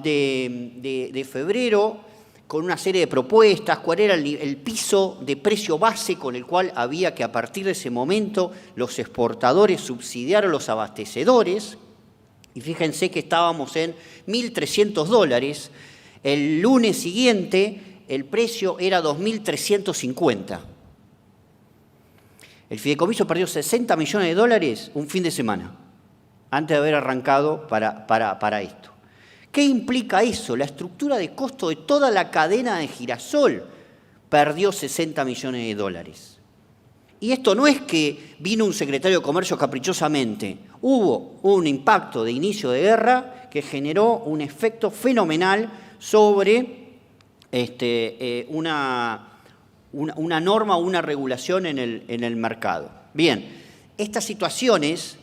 de febrero con una serie de propuestas, cuál era el piso de precio base con el cual había que a partir de ese momento los exportadores subsidiar a los abastecedores. Y fíjense que estábamos en $1.300. El lunes siguiente el precio era $2.350. El fideicomiso perdió $60 millones un fin de semana, antes de haber arrancado para esto. ¿Qué implica eso? La estructura de costo de toda la cadena de girasol perdió $60 millones. Y esto no es que vino un secretario de Comercio caprichosamente. Hubo un impacto de inicio de guerra que generó un efecto fenomenal sobre una norma o una regulación en el mercado. Bien, estas situaciones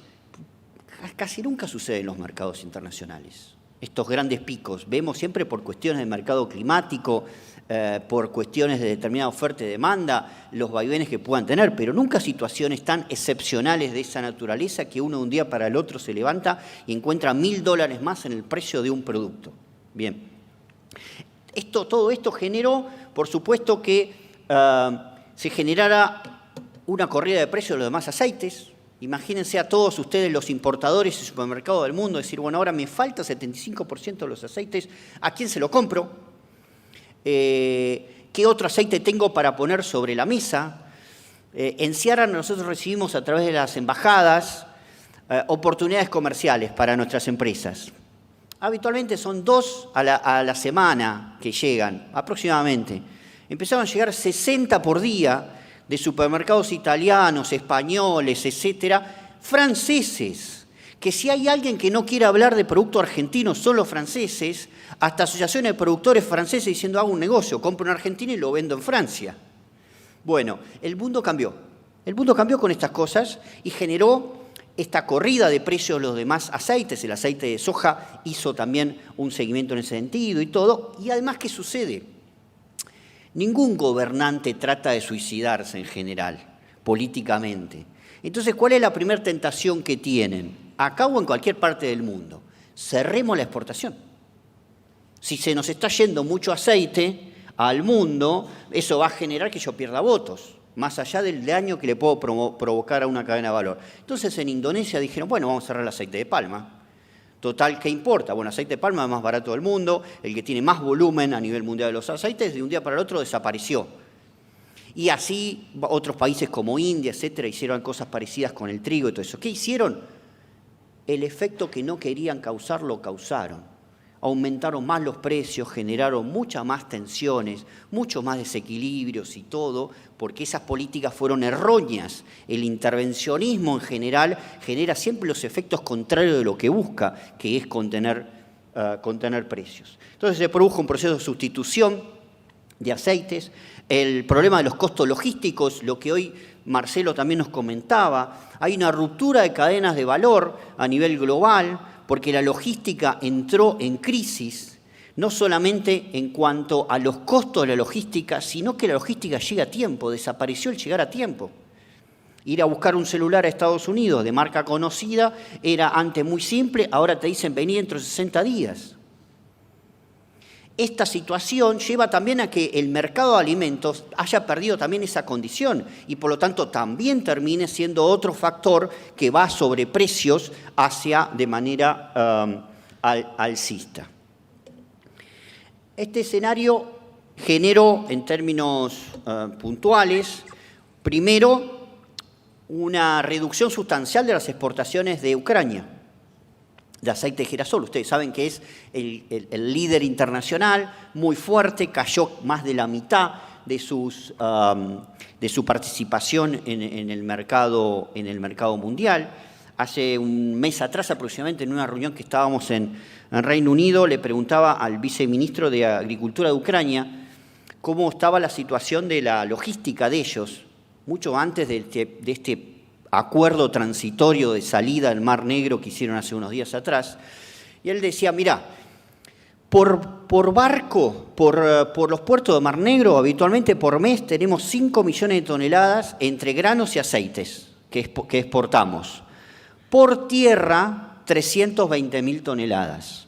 casi nunca suceden en los mercados internacionales. Estos grandes picos, vemos siempre por cuestiones de mercado climático, por cuestiones de determinada oferta y demanda, los vaivenes que puedan tener, pero nunca situaciones tan excepcionales de esa naturaleza que uno de un día para el otro se levanta y encuentra $1.000 más en el precio de un producto. Bien, todo esto generó, por supuesto, que se generara una corrida de precios de los demás aceites. Imagínense a todos ustedes los importadores y supermercados del mundo decir, bueno, ahora me falta 75% de los aceites, ¿a quién se lo compro? ¿Qué otro aceite tengo para poner sobre la mesa? En Ciara nosotros recibimos a través de las embajadas oportunidades comerciales para nuestras empresas. Habitualmente son 2 a la semana que llegan, aproximadamente. Empezaron a llegar 60 por día de supermercados italianos, españoles, etcétera, franceses, que si hay alguien que no quiere hablar de producto argentino, son los franceses, hasta asociaciones de productores franceses diciendo, hago un negocio, compro en Argentina y lo vendo en Francia. Bueno, el mundo cambió. El mundo cambió con estas cosas y generó esta corrida de precios de los demás aceites. El aceite de soja hizo también un seguimiento en ese sentido y todo. Y además, ¿qué sucede? Ningún gobernante trata de suicidarse en general, políticamente. Entonces, ¿cuál es la primera tentación que tienen? Acá o en cualquier parte del mundo. Cerremos la exportación. Si se nos está yendo mucho aceite al mundo, eso va a generar que yo pierda votos, más allá del daño que le puedo provocar a una cadena de valor. Entonces, en Indonesia dijeron, bueno, vamos a cerrar el aceite de palma. Total, ¿qué importa? Bueno, aceite de palma es el más barato del mundo, el que tiene más volumen a nivel mundial de los aceites, de un día para el otro desapareció. Y así otros países como India, etcétera, hicieron cosas parecidas con el trigo y todo eso. ¿Qué hicieron? El efecto que no querían causar lo causaron. Aumentaron más los precios, generaron muchas más tensiones, muchos más desequilibrios y todo, porque esas políticas fueron erróneas. El intervencionismo en general genera siempre los efectos contrarios de lo que busca, que es contener precios. Entonces se produjo un proceso de sustitución de aceites, el problema de los costos logísticos, lo que hoy Marcelo también nos comentaba, hay una ruptura de cadenas de valor a nivel global, porque la logística entró en crisis, no solamente en cuanto a los costos de la logística, sino que la logística llega a tiempo, desapareció el llegar a tiempo. Ir a buscar un celular a Estados Unidos de marca conocida era antes muy simple, ahora te dicen vení dentro de 60 días. Esta situación lleva también a que el mercado de alimentos haya perdido también esa condición y por lo tanto también termine siendo otro factor que va sobre precios hacia de manera alcista. Este escenario generó en términos puntuales, primero, una reducción sustancial de las exportaciones de Ucrania, de aceite de girasol. Ustedes saben que es el líder internacional, muy fuerte, cayó más de la mitad de su participación en el mercado mundial. Hace un mes atrás aproximadamente, en una reunión que estábamos en Reino Unido, le preguntaba al viceministro de Agricultura de Ucrania cómo estaba la situación de la logística de ellos, mucho antes de este acuerdo transitorio de salida del Mar Negro que hicieron hace unos días atrás. Y él decía, mirá, por barco, por los puertos de Mar Negro, habitualmente por mes tenemos 5 millones de toneladas entre granos y aceites que exportamos. Por tierra, 320.000 toneladas.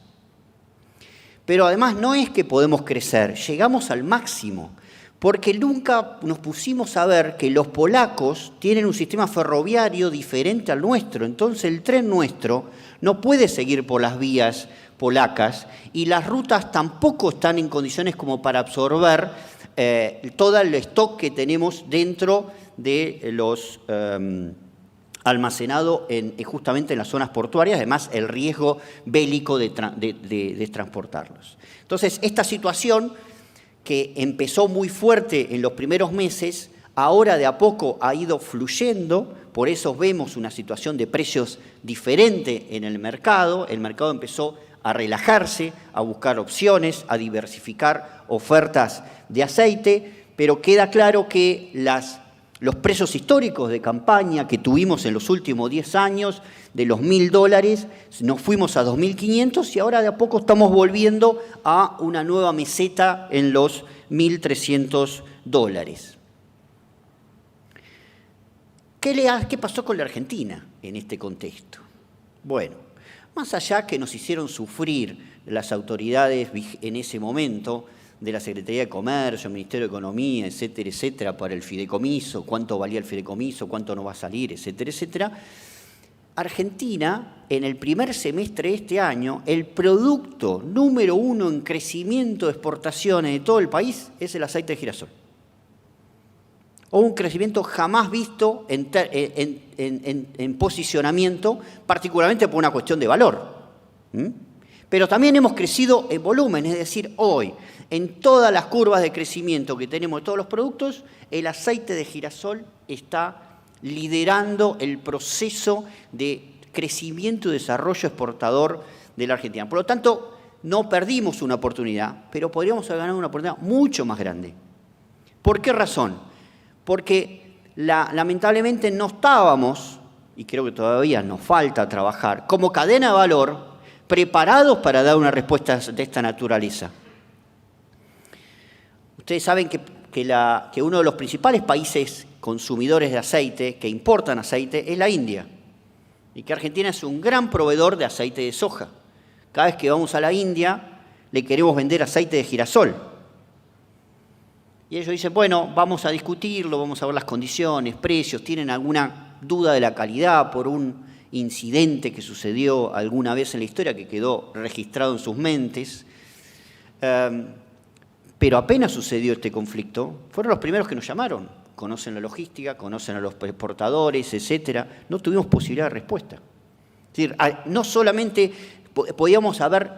Pero además no es que podemos crecer, llegamos al máximo, porque nunca nos pusimos a ver que los polacos tienen un sistema ferroviario diferente al nuestro. Entonces el tren nuestro no puede seguir por las vías polacas y las rutas tampoco están en condiciones como para absorber todo el stock que tenemos dentro de los almacenado justamente en las zonas portuarias, además el riesgo bélico de transportarlos. Entonces esta situación, que empezó muy fuerte en los primeros meses, ahora de a poco ha ido fluyendo, por eso vemos una situación de precios diferente en el mercado empezó a relajarse, a buscar opciones, a diversificar ofertas de aceite, pero queda claro que los precios históricos de campaña que tuvimos en los últimos 10 años, de los $1.000, nos fuimos a 2.500 y ahora de a poco estamos volviendo a una nueva meseta en los $1.300. ¿Qué pasó con la Argentina en este contexto? Bueno, más allá que nos hicieron sufrir las autoridades en ese momento de la Secretaría de Comercio, Ministerio de Economía, etcétera, etcétera, para el fideicomiso, cuánto valía el fideicomiso, cuánto nos va a salir, etcétera, etcétera. Argentina, en el primer semestre de este año, el producto número 1 en crecimiento de exportaciones de todo el país es el aceite de girasol. O un crecimiento jamás visto en posicionamiento, particularmente por una cuestión de valor. Pero también hemos crecido en volumen, es decir, hoy, en todas las curvas de crecimiento que tenemos de todos los productos, el aceite de girasol está liderando el proceso de crecimiento y desarrollo exportador de la Argentina. Por lo tanto, no perdimos una oportunidad, pero podríamos haber ganado una oportunidad mucho más grande. ¿Por qué razón? Porque lamentablemente no estábamos, y creo que todavía nos falta trabajar, como cadena de valor, preparados para dar una respuesta de esta naturaleza. Ustedes saben que uno de los principales países consumidores de aceite, que importan aceite, es la India. Y que Argentina es un gran proveedor de aceite de soja. Cada vez que vamos a la India, le queremos vender aceite de girasol. Y ellos dicen, bueno, vamos a discutirlo, vamos a ver las condiciones, precios, tienen alguna duda de la calidad por un incidente que sucedió alguna vez en la historia que quedó registrado en sus mentes. Pero apenas sucedió este conflicto, fueron los primeros que nos llamaron. Conocen la logística, conocen a los exportadores, etcétera. No tuvimos posibilidad de respuesta. Es decir, no solamente podíamos haber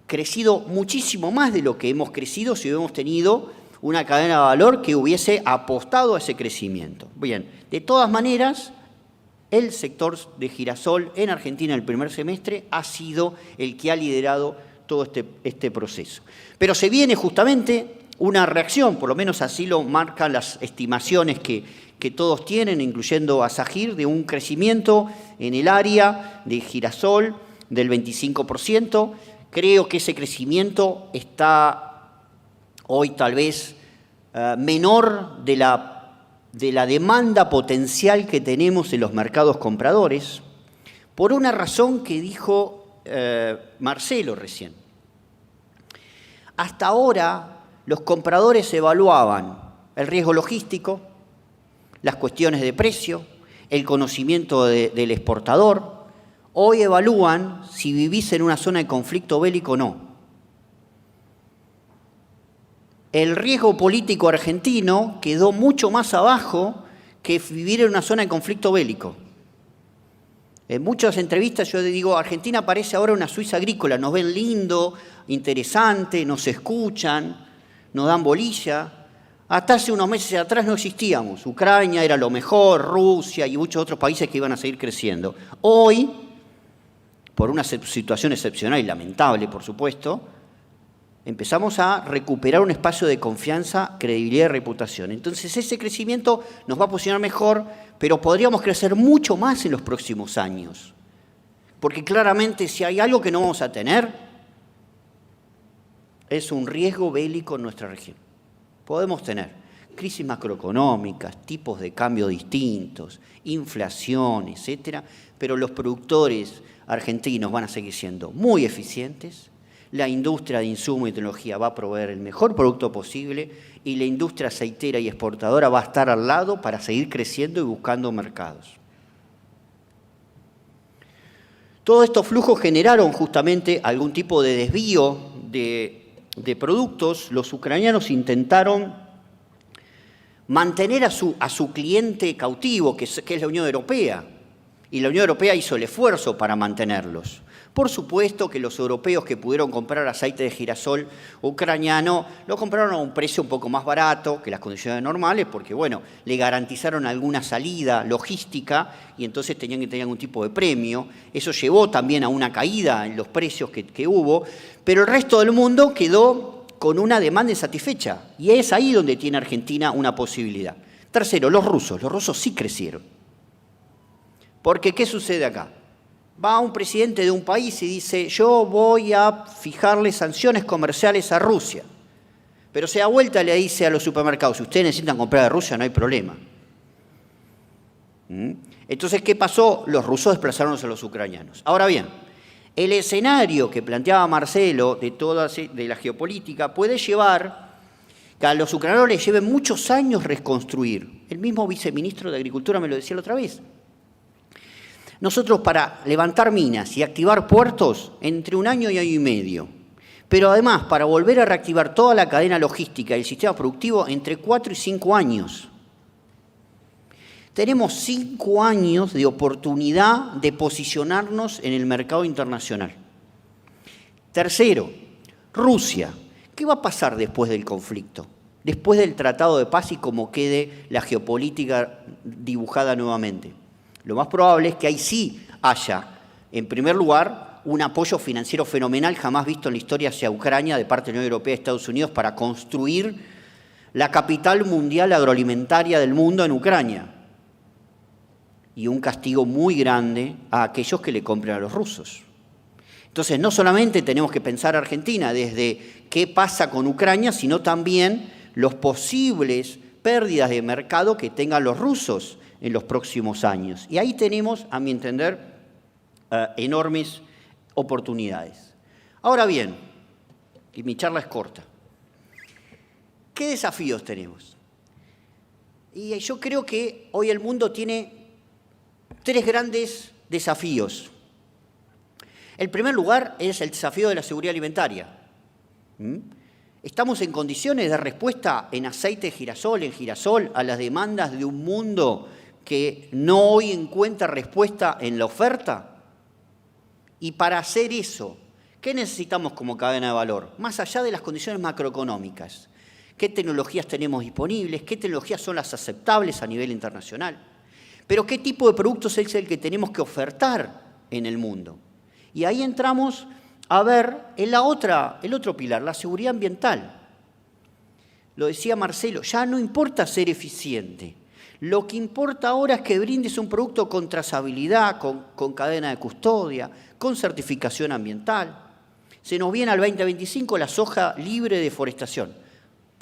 crecido muchísimo más de lo que hemos crecido si hubiéramos tenido una cadena de valor que hubiese apostado a ese crecimiento. Bien, de todas maneras, el sector de girasol en Argentina en el primer semestre ha sido el que ha liderado todo este proceso. Pero se viene justamente una reacción, por lo menos así lo marcan las estimaciones que todos tienen, incluyendo a SAGIR, de un crecimiento en el área de girasol del 25%. Creo que ese crecimiento está hoy tal vez menor de la demanda potencial que tenemos en los mercados compradores, por una razón que dijo Marcelo recién. Hasta ahora, los compradores evaluaban el riesgo logístico, las cuestiones de precio, el conocimiento del exportador. Hoy evalúan si vivís en una zona de conflicto bélico o no. El riesgo político argentino quedó mucho más abajo que vivir en una zona de conflicto bélico. En muchas entrevistas yo digo, Argentina parece ahora una Suiza agrícola, nos ven lindo, interesante, nos escuchan, nos dan bolilla. Hasta hace unos meses atrás no existíamos. Ucrania era lo mejor, Rusia y muchos otros países que iban a seguir creciendo. Hoy, por una situación excepcional y lamentable, por supuesto, empezamos a recuperar un espacio de confianza, credibilidad y reputación. Entonces ese crecimiento nos va a posicionar mejor, pero podríamos crecer mucho más en los próximos años. Porque claramente si hay algo que no vamos a tener, es un riesgo bélico en nuestra región. Podemos tener crisis macroeconómicas, tipos de cambio distintos, inflación, etcétera, pero los productores argentinos van a seguir siendo muy eficientes, la industria de insumo y tecnología va a proveer el mejor producto posible y la industria aceitera y exportadora va a estar al lado para seguir creciendo y buscando mercados. Todos estos flujos generaron justamente algún tipo de desvío de productos. Los ucranianos intentaron mantener a su cliente cautivo, que es la Unión Europea, y la Unión Europea hizo el esfuerzo para mantenerlos. Por supuesto que los europeos que pudieron comprar aceite de girasol ucraniano lo compraron a un precio un poco más barato que las condiciones normales porque, bueno, le garantizaron alguna salida logística y entonces tenían que tener algún tipo de premio. Eso llevó también a una caída en los precios que hubo, pero el resto del mundo quedó con una demanda insatisfecha y es ahí donde tiene Argentina una posibilidad. Tercero, los rusos sí crecieron. Porque, ¿qué sucede acá? Va un presidente de un país y dice, yo voy a fijarle sanciones comerciales a Rusia. Pero se da vuelta y le dice a los supermercados, si ustedes necesitan comprar de Rusia, no hay problema. Entonces, ¿qué pasó? Los rusos desplazaron a los ucranianos. Ahora bien, el escenario que planteaba Marcelo de la geopolítica puede llevar que a los ucranianos les lleve muchos años reconstruir. El mismo viceministro de Agricultura me lo decía la otra vez. Nosotros para levantar minas y activar puertos, entre 1 año y 1 año y medio. Pero además, para volver a reactivar toda la cadena logística y el sistema productivo, entre 4 y 5 años. Tenemos 5 años de oportunidad de posicionarnos en el mercado internacional. Tercero, Rusia. ¿Qué va a pasar después del conflicto? Después del Tratado de Paz y como quede la geopolítica dibujada nuevamente. Lo más probable es que ahí sí haya, en primer lugar, un apoyo financiero fenomenal jamás visto en la historia hacia Ucrania de parte de la Unión Europea y Estados Unidos para construir la capital mundial agroalimentaria del mundo en Ucrania. Y un castigo muy grande a aquellos que le compren a los rusos. Entonces, no solamente tenemos que pensar a Argentina desde qué pasa con Ucrania, sino también los posibles pérdidas de mercado que tengan los rusos en los próximos años. Y ahí tenemos, a mi entender, enormes oportunidades. Ahora bien, y mi charla es corta, ¿qué desafíos tenemos? Y yo creo que hoy el mundo tiene 3 grandes desafíos. El primer lugar es el desafío de la seguridad alimentaria. ¿Estamos en condiciones de dar respuesta en aceite de girasol, en girasol, a las demandas de un mundo que no hoy encuentra respuesta en la oferta? Y para hacer eso, ¿qué necesitamos como cadena de valor? Más allá de las condiciones macroeconómicas. ¿Qué tecnologías tenemos disponibles? ¿Qué tecnologías son las aceptables a nivel internacional? Pero ¿qué tipo de productos es el que tenemos que ofertar en el mundo? Y ahí entramos a ver el otro pilar, la seguridad ambiental. Lo decía Marcelo, ya no importa ser eficiente. Lo que importa ahora es que brindes un producto con trazabilidad, con cadena de custodia, con certificación ambiental. Se nos viene al 2025 la soja libre de deforestación.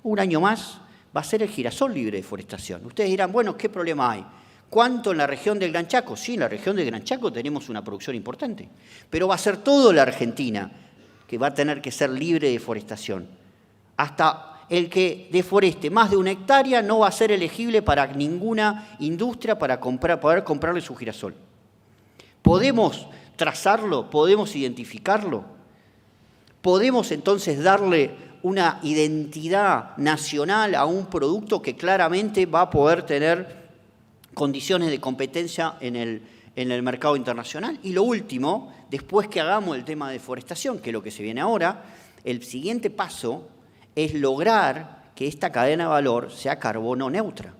1 año más va a ser el girasol libre de deforestación. Ustedes dirán, bueno, ¿qué problema hay? ¿Cuánto en la región del Gran Chaco? Sí, en la región del Gran Chaco tenemos una producción importante, pero va a ser toda la Argentina que va a tener que ser libre de deforestación. Hasta el que deforeste más de 1 hectárea no va a ser elegible para ninguna industria para poder comprarle su girasol. ¿Podemos trazarlo? ¿Podemos identificarlo? ¿Podemos entonces darle una identidad nacional a un producto que claramente va a poder tener condiciones de competencia en el mercado internacional? Y lo último, después que hagamos el tema de deforestación, que es lo que se viene ahora, el siguiente paso es lograr que esta cadena de valor sea carbono neutra.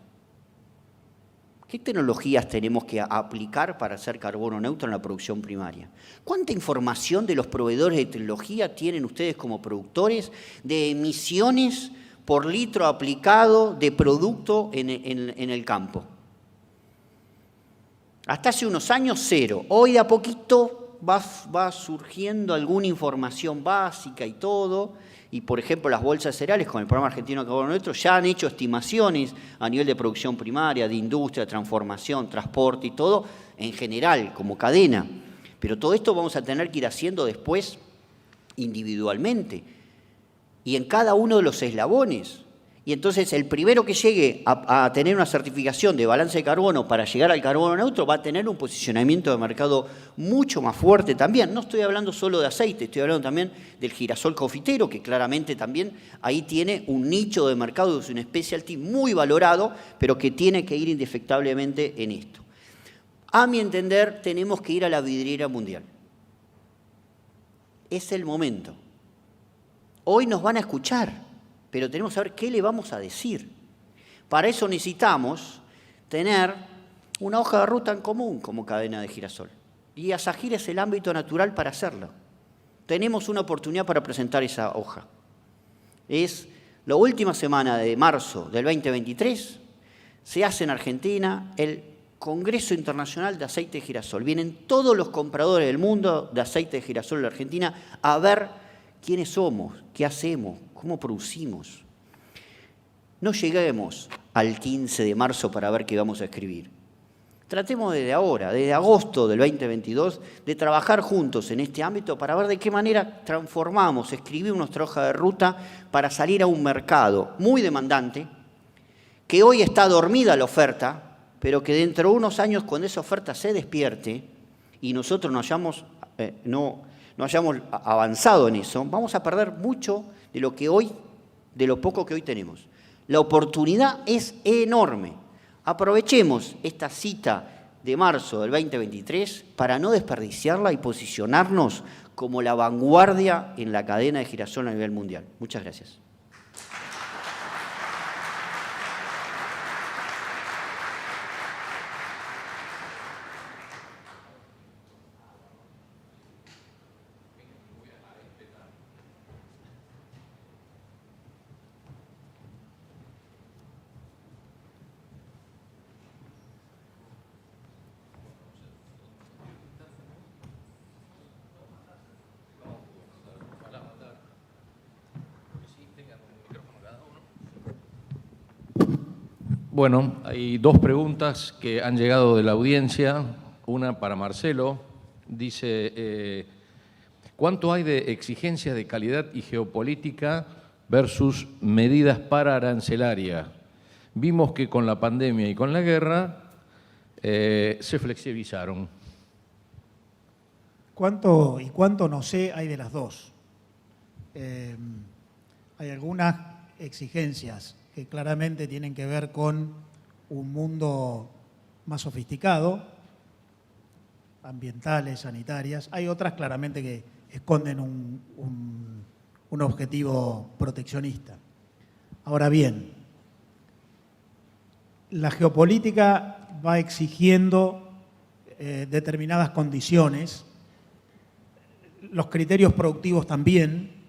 ¿Qué tecnologías tenemos que aplicar para hacer carbono neutro en la producción primaria? ¿Cuánta información de los proveedores de tecnología tienen ustedes como productores de emisiones por litro aplicado de producto en el campo? Hasta hace unos años 0. Hoy de a poquito va surgiendo alguna información básica y todo. Y por ejemplo las bolsas de cereales con el programa argentino de carbono neutro ya han hecho estimaciones a nivel de producción primaria, de industria, transformación, transporte y todo en general como cadena. Pero todo esto vamos a tener que ir haciendo después individualmente y en cada uno de los eslabones. Y entonces el primero que llegue a tener una certificación de balance de carbono para llegar al carbono neutro va a tener un posicionamiento de mercado mucho más fuerte también. No estoy hablando solo de aceite, estoy hablando también del girasol confitero, que claramente también ahí tiene un nicho de mercado, es un specialty muy valorado, pero que tiene que ir indefectablemente en esto. A mi entender, tenemos que ir a la vidriera mundial. Es el momento. Hoy nos van a escuchar, pero tenemos que saber qué le vamos a decir. Para eso necesitamos tener una hoja de ruta en común como cadena de girasol. Y Asajín es el ámbito natural para hacerlo. Tenemos una oportunidad para presentar esa hoja. Es la última semana de marzo del 2023, se hace en Argentina el Congreso Internacional de Aceite de Girasol. Vienen todos los compradores del mundo de aceite de girasol en la Argentina a ver quiénes somos, qué hacemos, cómo producimos. No lleguemos al 15 de marzo para ver qué vamos a escribir. tratemos desde ahora, desde agosto del 2022, de trabajar juntos en este ámbito para ver de qué manera transformamos, escribimos nuestra hoja de ruta para salir a un mercado muy demandante, que hoy está dormida la oferta, pero que dentro de unos años, cuando esa oferta se despierte y nosotros no hayamos avanzado en eso, vamos a perder mucho de lo poco que hoy tenemos. La oportunidad es enorme. Aprovechemos esta cita de marzo del 2023 para no desperdiciarla y posicionarnos como la vanguardia en la cadena de girasol a nivel mundial. Muchas gracias. Bueno, hay dos preguntas que han llegado de la audiencia. Una para Marcelo. Dice, ¿cuánto hay de exigencias de calidad y geopolítica versus medidas pararancelarias? Vimos que con la pandemia y con la guerra se flexibilizaron. ¿Cuánto y cuánto no sé hay de las dos? Hay algunas exigencias que claramente tienen que ver con un mundo más sofisticado, ambientales, sanitarias. Hay otras claramente que esconden un objetivo proteccionista. Ahora bien, la geopolítica va exigiendo determinadas condiciones, los criterios productivos también,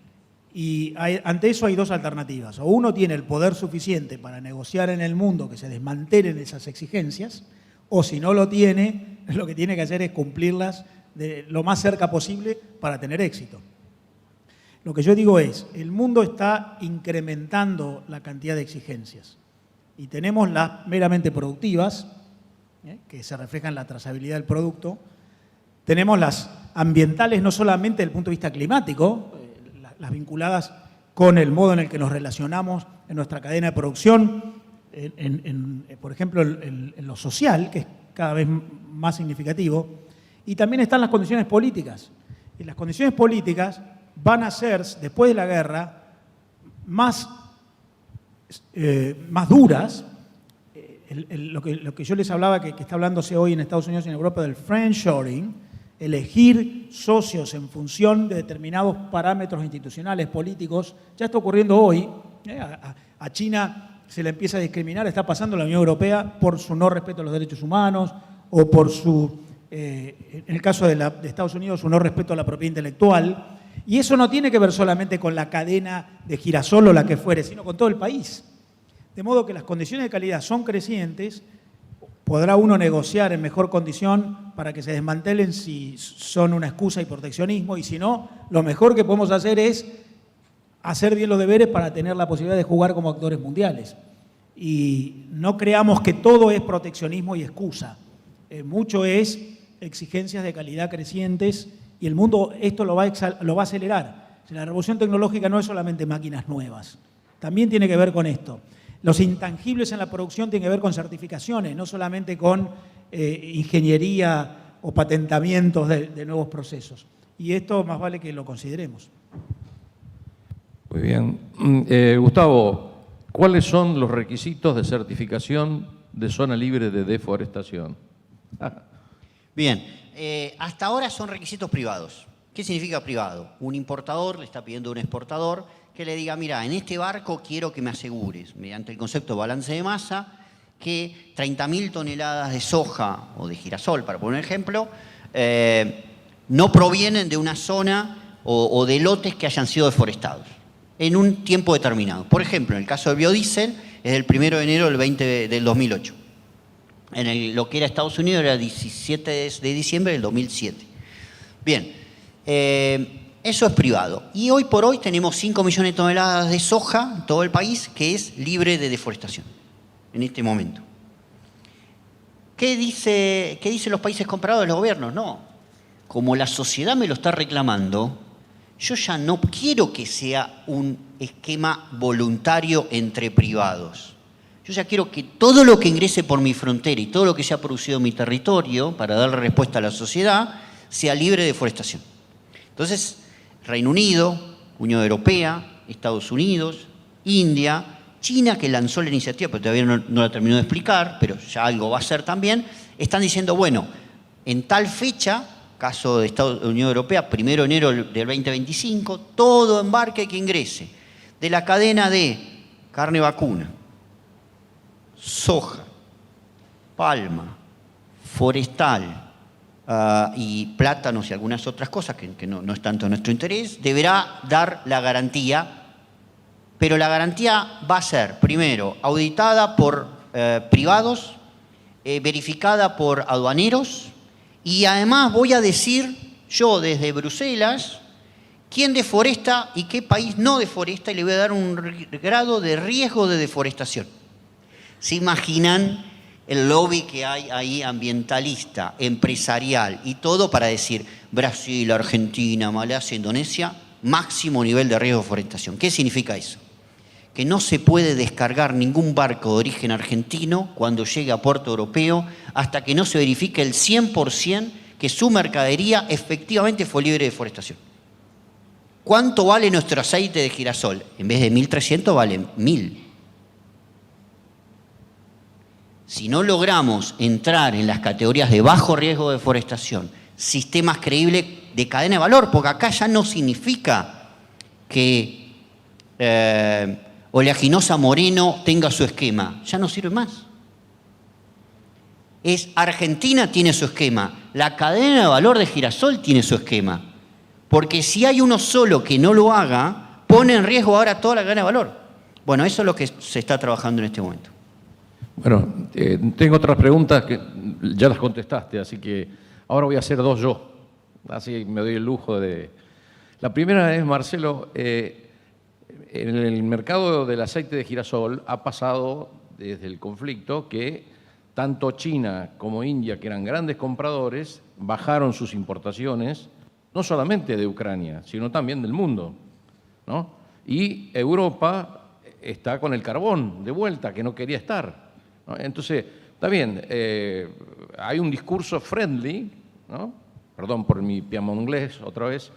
y ante eso hay dos alternativas. O uno tiene el poder suficiente para negociar en el mundo que se desmantelen esas exigencias, o si no lo tiene, lo que tiene que hacer es cumplirlas de lo más cerca posible para tener éxito. Lo que yo digo es, el mundo está incrementando la cantidad de exigencias y tenemos las meramente productivas, que se reflejan en la trazabilidad del producto, tenemos las ambientales no solamente desde el punto de vista climático, las vinculadas con el modo en el que nos relacionamos en nuestra cadena de producción, por ejemplo, en lo social, que es cada vez más significativo, y también están las condiciones políticas. Y las condiciones políticas van a ser, después de la guerra, más duras. Lo que yo les hablaba, que está hablándose hoy en Estados Unidos y en Europa del friendshoring, elegir socios en función de determinados parámetros institucionales, políticos, ya está ocurriendo hoy. A China se le empieza a discriminar, está pasando en la Unión Europea por su no respeto a los derechos humanos o por su, en el caso de Estados Unidos, su no respeto a la propiedad intelectual. Y eso no tiene que ver solamente con la cadena de girasol o la que fuere, sino con todo el país. De modo que las condiciones de calidad son crecientes. Podrá uno negociar en mejor condición para que se desmantelen si son una excusa y proteccionismo, y si no, lo mejor que podemos hacer es hacer bien los deberes para tener la posibilidad de jugar como actores mundiales. Y no creamos que todo es proteccionismo y excusa. Mucho es exigencias de calidad crecientes y el mundo esto lo va a acelerar. La revolución tecnológica no es solamente máquinas nuevas, también tiene que ver con esto. Los intangibles en la producción tienen que ver con certificaciones, no solamente con ingeniería o patentamientos de nuevos procesos. Y esto más vale que lo consideremos. Muy bien. Gustavo, ¿cuáles son los requisitos de certificación de zona libre de deforestación? Bien, hasta ahora son requisitos privados. ¿Qué significa privado? Un importador le está pidiendo a un exportador que le diga, mira, en este barco quiero que me asegures, mediante el concepto de balance de masa, que 30.000 toneladas de soja o de girasol, para poner un ejemplo, no provienen de una zona o de lotes que hayan sido deforestados en un tiempo determinado. Por ejemplo, en el caso del biodiesel, es del 1 de enero del 2008. Lo que era Estados Unidos era 17 de diciembre del 2007. Bien, eso es privado. Y hoy por hoy tenemos 5 millones de toneladas de soja en todo el país que es libre de deforestación en este momento. ¿Qué dicen los países compradores, los gobiernos? No. Como la sociedad me lo está reclamando, yo ya no quiero que sea un esquema voluntario entre privados. Yo ya quiero que todo lo que ingrese por mi frontera y todo lo que se ha producido en mi territorio para darle respuesta a la sociedad sea libre de deforestación. Entonces, Reino Unido, Unión Europea, Estados Unidos, India, China, que lanzó la iniciativa, pero todavía no la terminó de explicar, pero ya algo va a ser también, están diciendo, bueno, en tal fecha, caso de Unión Europea, 1 de enero del 2025, todo embarque que ingrese de la cadena de carne vacuna, soja, palma, forestal y plátanos y algunas otras cosas que no es tanto nuestro interés, deberá dar la garantía. Pero la garantía va a ser, primero, auditada por privados, verificada por aduaneros, y además voy a decir yo desde Bruselas quién deforesta y qué país no deforesta, y le voy a dar un grado de riesgo de deforestación. ¿Se imaginan el lobby que hay ahí ambientalista, empresarial y todo para decir Brasil, Argentina, Malasia, Indonesia, máximo nivel de riesgo de deforestación? ¿Qué significa eso? Que no se puede descargar ningún barco de origen argentino cuando llegue a puerto europeo hasta que no se verifique el 100% que su mercadería efectivamente fue libre de deforestación. ¿Cuánto vale nuestro aceite de girasol? En vez de 1.300 vale 1.000. Si no logramos entrar en las categorías de bajo riesgo de deforestación, sistemas creíbles de cadena de valor, porque acá ya no significa que Oleaginosa Moreno tenga su esquema, ya no sirve más. Argentina tiene su esquema, la cadena de valor de girasol tiene su esquema, porque si hay uno solo que no lo haga, pone en riesgo ahora toda la cadena de valor. Bueno, eso es lo que se está trabajando en este momento. Bueno, tengo otras preguntas que ya las contestaste, así que ahora voy a hacer dos yo, así me doy el lujo de... La primera es, Marcelo, en el mercado del aceite de girasol ha pasado desde el conflicto que tanto China como India, que eran grandes compradores, bajaron sus importaciones, no solamente de Ucrania, sino también del mundo, ¿no? Y Europa está con el carbón de vuelta, que no quería estar, ¿no? Entonces, está bien, hay un discurso friendly, ¿no? Perdón por mi piamonglés otra vez,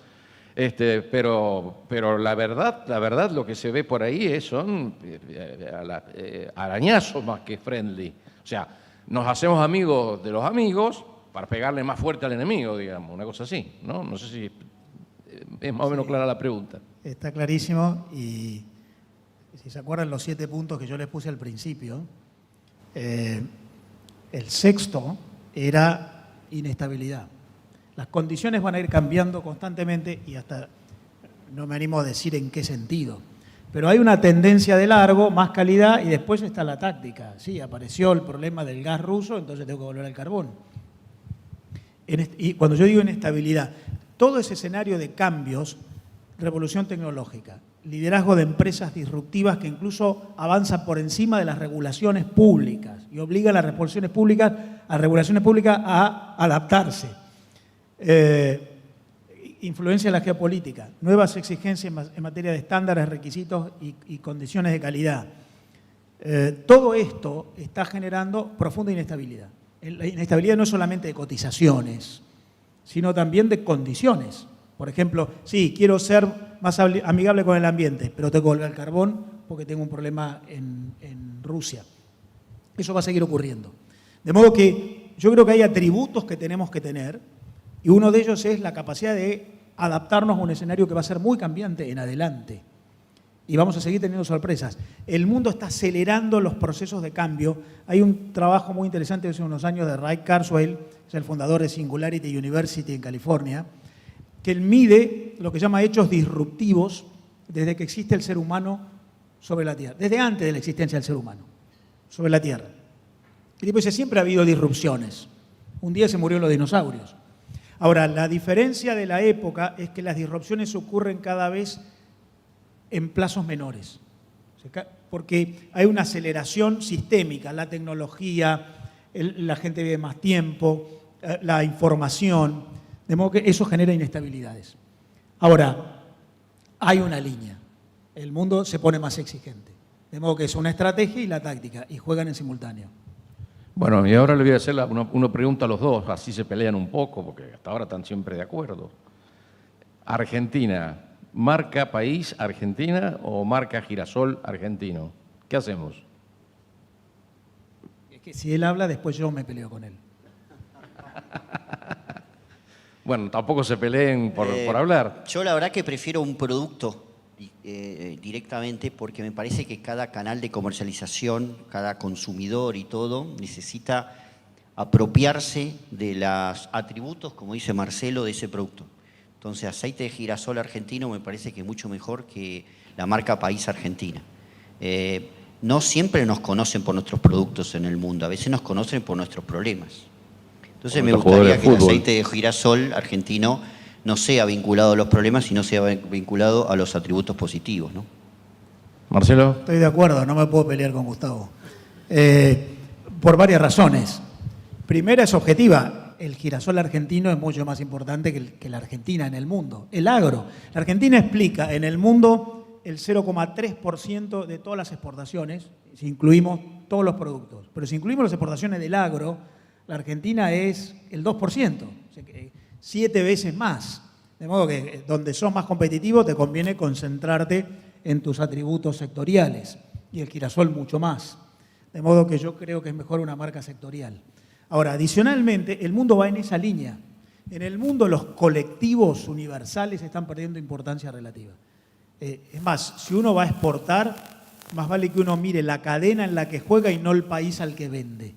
pero la verdad lo que se ve por ahí son arañazos más que friendly. O sea, nos hacemos amigos de los amigos para pegarle más fuerte al enemigo, digamos, una cosa así, ¿no? No sé si es más o menos clara la pregunta. Está clarísimo, y si se acuerdan los 7 puntos que yo les puse al principio, el sexto era inestabilidad. Las condiciones van a ir cambiando constantemente y hasta no me animo a decir en qué sentido. Pero hay una tendencia de largo, más calidad, y después está la táctica. Sí, apareció el problema del gas ruso, entonces tengo que volver al carbón. Y cuando yo digo inestabilidad, todo ese escenario de cambios, revolución tecnológica, liderazgo de empresas disruptivas que incluso avanzan por encima de las regulaciones públicas y obligan a las regulaciones públicas a adaptarse. Influencia en la geopolítica, nuevas exigencias en materia de estándares, requisitos y condiciones de calidad. Todo esto está generando profunda inestabilidad. La inestabilidad no es solamente de cotizaciones, sino también de condiciones. Por ejemplo, sí, quiero ser más amigable con el ambiente, pero tengo que volver al carbón porque tengo un problema en Rusia. Eso va a seguir ocurriendo. De modo que yo creo que hay atributos que tenemos que tener, y uno de ellos es la capacidad de adaptarnos a un escenario que va a ser muy cambiante en adelante. Y vamos a seguir teniendo sorpresas. El mundo está acelerando los procesos de cambio. Hay un trabajo muy interesante hace unos años de Ray Kurzweil, es el fundador de Singularity University en California, que él mide lo que llama hechos disruptivos desde que existe el ser humano sobre la Tierra, desde antes de la existencia del ser humano sobre la Tierra. Y tipo dice, siempre ha habido disrupciones. Un día se murieron los dinosaurios. Ahora, la diferencia de la época es que las disrupciones ocurren cada vez en plazos menores, porque hay una aceleración sistémica, la tecnología, la gente vive más tiempo, la información, de modo que eso genera inestabilidades. Ahora, hay una línea, el mundo se pone más exigente, de modo que es una estrategia y la táctica, y juegan en simultáneo. Bueno, y ahora le voy a hacer una pregunta a los dos, así se pelean un poco, porque hasta ahora están siempre de acuerdo. Argentina, ¿marca país Argentina o marca girasol argentino? ¿Qué hacemos? Es que si él habla, después yo me peleo con él. Bueno, tampoco se peleen por hablar. Yo la verdad que prefiero un producto directamente, porque me parece que cada canal de comercialización, cada consumidor y todo necesita apropiarse de los atributos, como dice Marcelo, de ese producto. Entonces, aceite de girasol argentino me parece que es mucho mejor que la marca país Argentina. No siempre nos conocen por nuestros productos en el mundo, a veces nos conocen por nuestros problemas. Entonces me gustaría que el aceite de girasol argentino no sea vinculado a los problemas, sino sea vinculado a los atributos positivos, ¿no? Marcelo. Estoy de acuerdo, no me puedo pelear con Gustavo. Por varias razones. Primera es objetiva. El girasol argentino es mucho más importante que la Argentina en el mundo. El agro. La Argentina explica en el mundo el 0,3% de todas las exportaciones, si incluimos todos los productos. Pero si incluimos las exportaciones del agro, la Argentina es el 2%, o sea, 7 veces más. De modo que donde sos más competitivo te conviene concentrarte en tus atributos sectoriales y el girasol mucho más. De modo que yo creo que es mejor una marca sectorial. Ahora, adicionalmente, el mundo va en esa línea. En el mundo los colectivos universales están perdiendo importancia relativa. Es más, si uno va a exportar, más vale que uno mire la cadena en la que juega y no el país al que vende.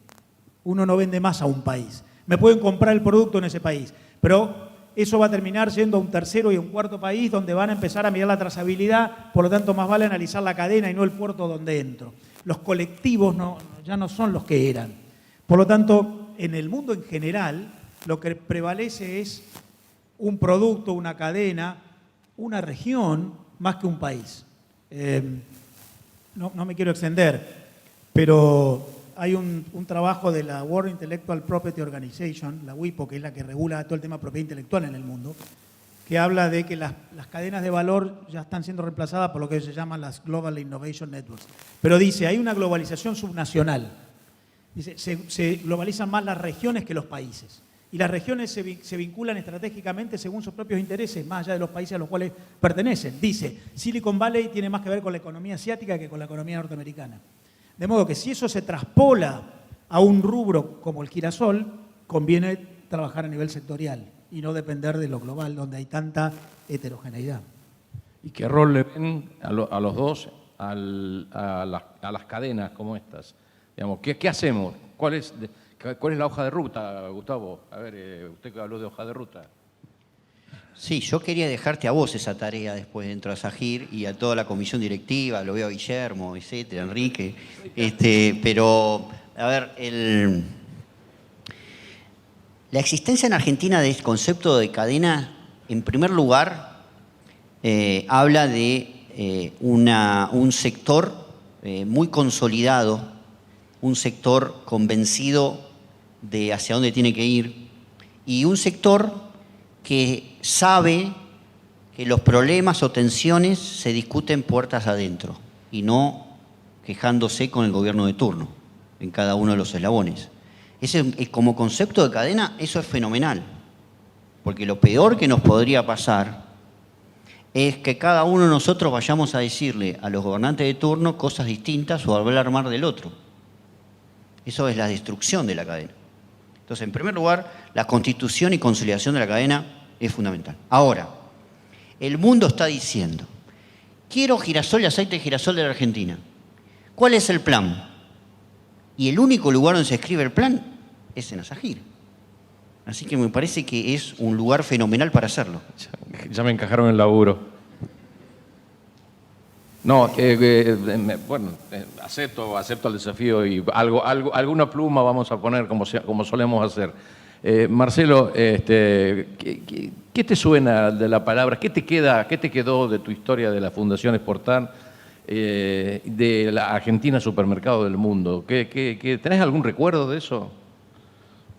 Uno no vende más a un país. Me pueden comprar el producto en ese país, pero eso va a terminar siendo a un tercero y a un cuarto país donde van a empezar a mirar la trazabilidad, por lo tanto más vale analizar la cadena y no el puerto donde entro. Los colectivos ya no son los que eran. Por lo tanto, en el mundo en general, lo que prevalece es un producto, una cadena, una región, más que un país. No me quiero extender, pero hay un trabajo de la World Intellectual Property Organization, la WIPO, que es la que regula todo el tema de propiedad intelectual en el mundo, que habla de que las cadenas de valor ya están siendo reemplazadas por lo que se llaman las Global Innovation Networks. Pero dice, hay una globalización subnacional. Dice, se globalizan más las regiones que los países. Y las regiones se vinculan estratégicamente según sus propios intereses, más allá de los países a los cuales pertenecen. Dice, Silicon Valley tiene más que ver con la economía asiática que con la economía norteamericana. De modo que si eso se traspola a un rubro como el girasol, conviene trabajar a nivel sectorial y no depender de lo global, donde hay tanta heterogeneidad. ¿Y qué rol le ven a los dos a las cadenas como estas? Digamos, ¿qué hacemos? ¿Cuál es la hoja de ruta, Gustavo? A ver, usted que habló de hoja de ruta. Sí, yo quería dejarte a vos esa tarea después dentro de SAGIR y a toda la comisión directiva, lo veo a Guillermo, etcétera, Enrique. Pero, a ver, la existencia en Argentina del concepto de cadena, en primer lugar, habla de un sector muy consolidado, un sector convencido de hacia dónde tiene que ir y un sector que sabe que los problemas o tensiones se discuten puertas adentro y no quejándose con el gobierno de turno en cada uno de los eslabones. Como concepto de cadena, eso es fenomenal, porque lo peor que nos podría pasar es que cada uno de nosotros vayamos a decirle a los gobernantes de turno cosas distintas o hablar mal del otro. Eso es la destrucción de la cadena. Entonces, en primer lugar, la constitución y consolidación de la cadena es fundamental. Ahora, el mundo está diciendo, quiero girasol y aceite de girasol de la Argentina. ¿Cuál es el plan? Y el único lugar donde se escribe el plan es en ASAGIR. Así que me parece que es un lugar fenomenal para hacerlo. Ya me encajaron el laburo. No, bueno, acepto el desafío y alguna pluma vamos a poner como solemos hacer. Marcelo, ¿qué te suena de la palabra? ¿Qué te quedó de tu historia de la Fundación Exportar, de la Argentina Supermercado del Mundo? ¿Tenés algún recuerdo de eso?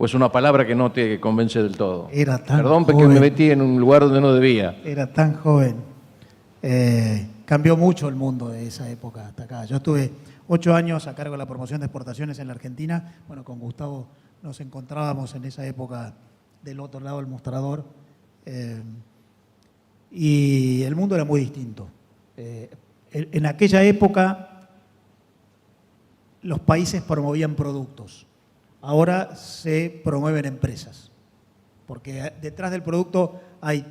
¿O es una palabra que no te convence del todo? Era tan Perdón, porque joven. me metí en un lugar donde no debía. Era tan joven. Cambió mucho el mundo de esa época hasta acá. Yo estuve 8 años a cargo de la promoción de exportaciones en la Argentina. Bueno, con Gustavo nos encontrábamos en esa época del otro lado del mostrador. Y el mundo era muy distinto. En aquella época los países promovían productos. Ahora se promueven empresas, porque detrás del producto hay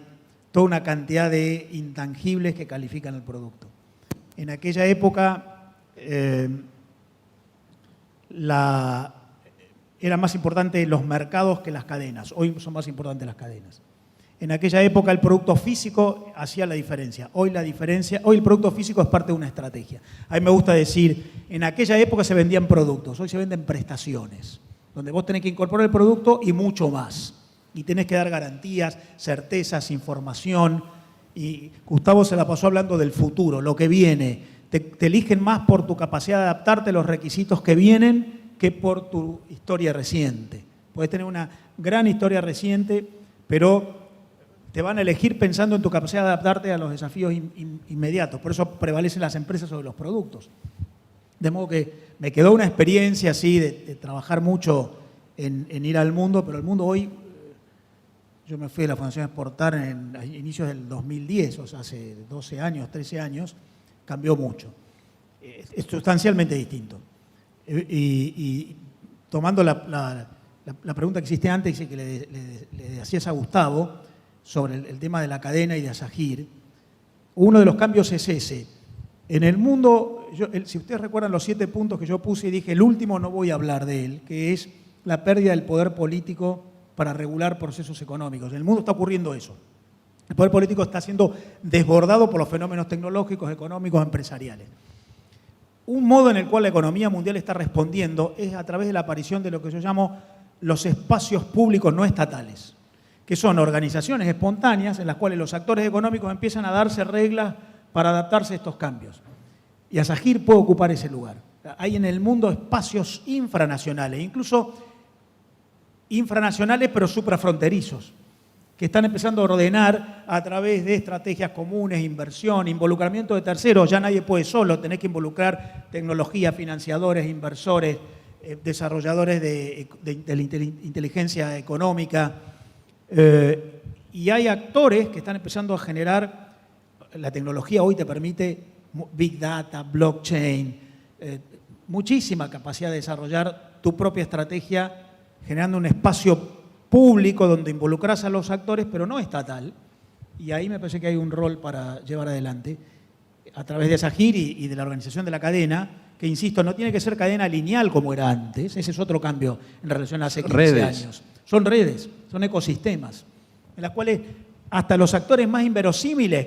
toda una cantidad de intangibles que califican el producto. En aquella época era más importante los mercados que las cadenas. Hoy son más importantes las cadenas. En aquella época el producto físico hacía la diferencia. Hoy el producto físico es parte de una estrategia. A mí me gusta decir, en aquella época se vendían productos, hoy se venden prestaciones, donde vos tenés que incorporar el producto y mucho más. Y tenés que dar garantías, certezas, información. Y Gustavo se la pasó hablando del futuro, lo que viene. Te eligen más por tu capacidad de adaptarte a los requisitos que vienen que por tu historia reciente. Puedes tener una gran historia reciente, pero te van a elegir pensando en tu capacidad de adaptarte a los desafíos inmediatos. Por eso prevalecen las empresas sobre los productos. De modo que me quedó una experiencia así de trabajar mucho en ir al mundo, pero el mundo hoy, yo me fui de la Fundación Exportar a inicios del 2010, o sea, hace 12 años, 13 años, cambió mucho. Es sustancialmente distinto. Y tomando la pregunta que hiciste antes y que le hacías a Gustavo, sobre el tema de la cadena y de Asajír, uno de los cambios es ese. En el mundo, si ustedes recuerdan los 7 puntos que yo puse y dije, el último no voy a hablar de él, que es la pérdida del poder político para regular procesos económicos. En el mundo está ocurriendo eso. El poder político está siendo desbordado por los fenómenos tecnológicos, económicos, empresariales. Un modo en el cual la economía mundial está respondiendo es a través de la aparición de lo que yo llamo los espacios públicos no estatales, que son organizaciones espontáneas en las cuales los actores económicos empiezan a darse reglas para adaptarse a estos cambios. Y Asajír puede ocupar ese lugar. Hay en el mundo espacios infranacionales, incluso infranacionales pero suprafronterizos, que están empezando a ordenar a través de estrategias comunes, inversión, involucramiento de terceros. Ya nadie puede solo, tenés que involucrar tecnología, financiadores, inversores, desarrolladores de la inteligencia económica. Y hay actores que están empezando a generar, la tecnología hoy te permite Big Data, blockchain, muchísima capacidad de desarrollar tu propia estrategia generando un espacio público donde involucras a los actores, pero no estatal. Y ahí me parece que hay un rol para llevar adelante a través de Asajír y de la organización de la cadena, que insisto, no tiene que ser cadena lineal como era antes, ese es otro cambio en relación a hace 15 años. Son redes, son ecosistemas, en las cuales hasta los actores más inverosímiles,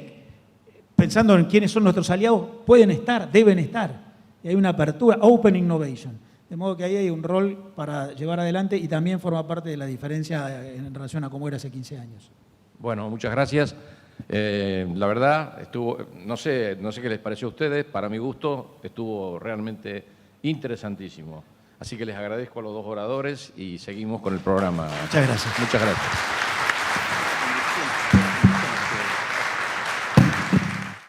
pensando en quiénes son nuestros aliados, pueden estar, deben estar. Y hay una apertura, open innovation. De modo que ahí hay un rol para llevar adelante y también forma parte de la diferencia en relación a cómo era hace 15 años. Bueno, muchas gracias. La verdad, no sé qué les pareció a ustedes, para mi gusto estuvo realmente interesantísimo. Así que les agradezco a los dos oradores y seguimos con el programa. Muchas gracias. Muchas gracias.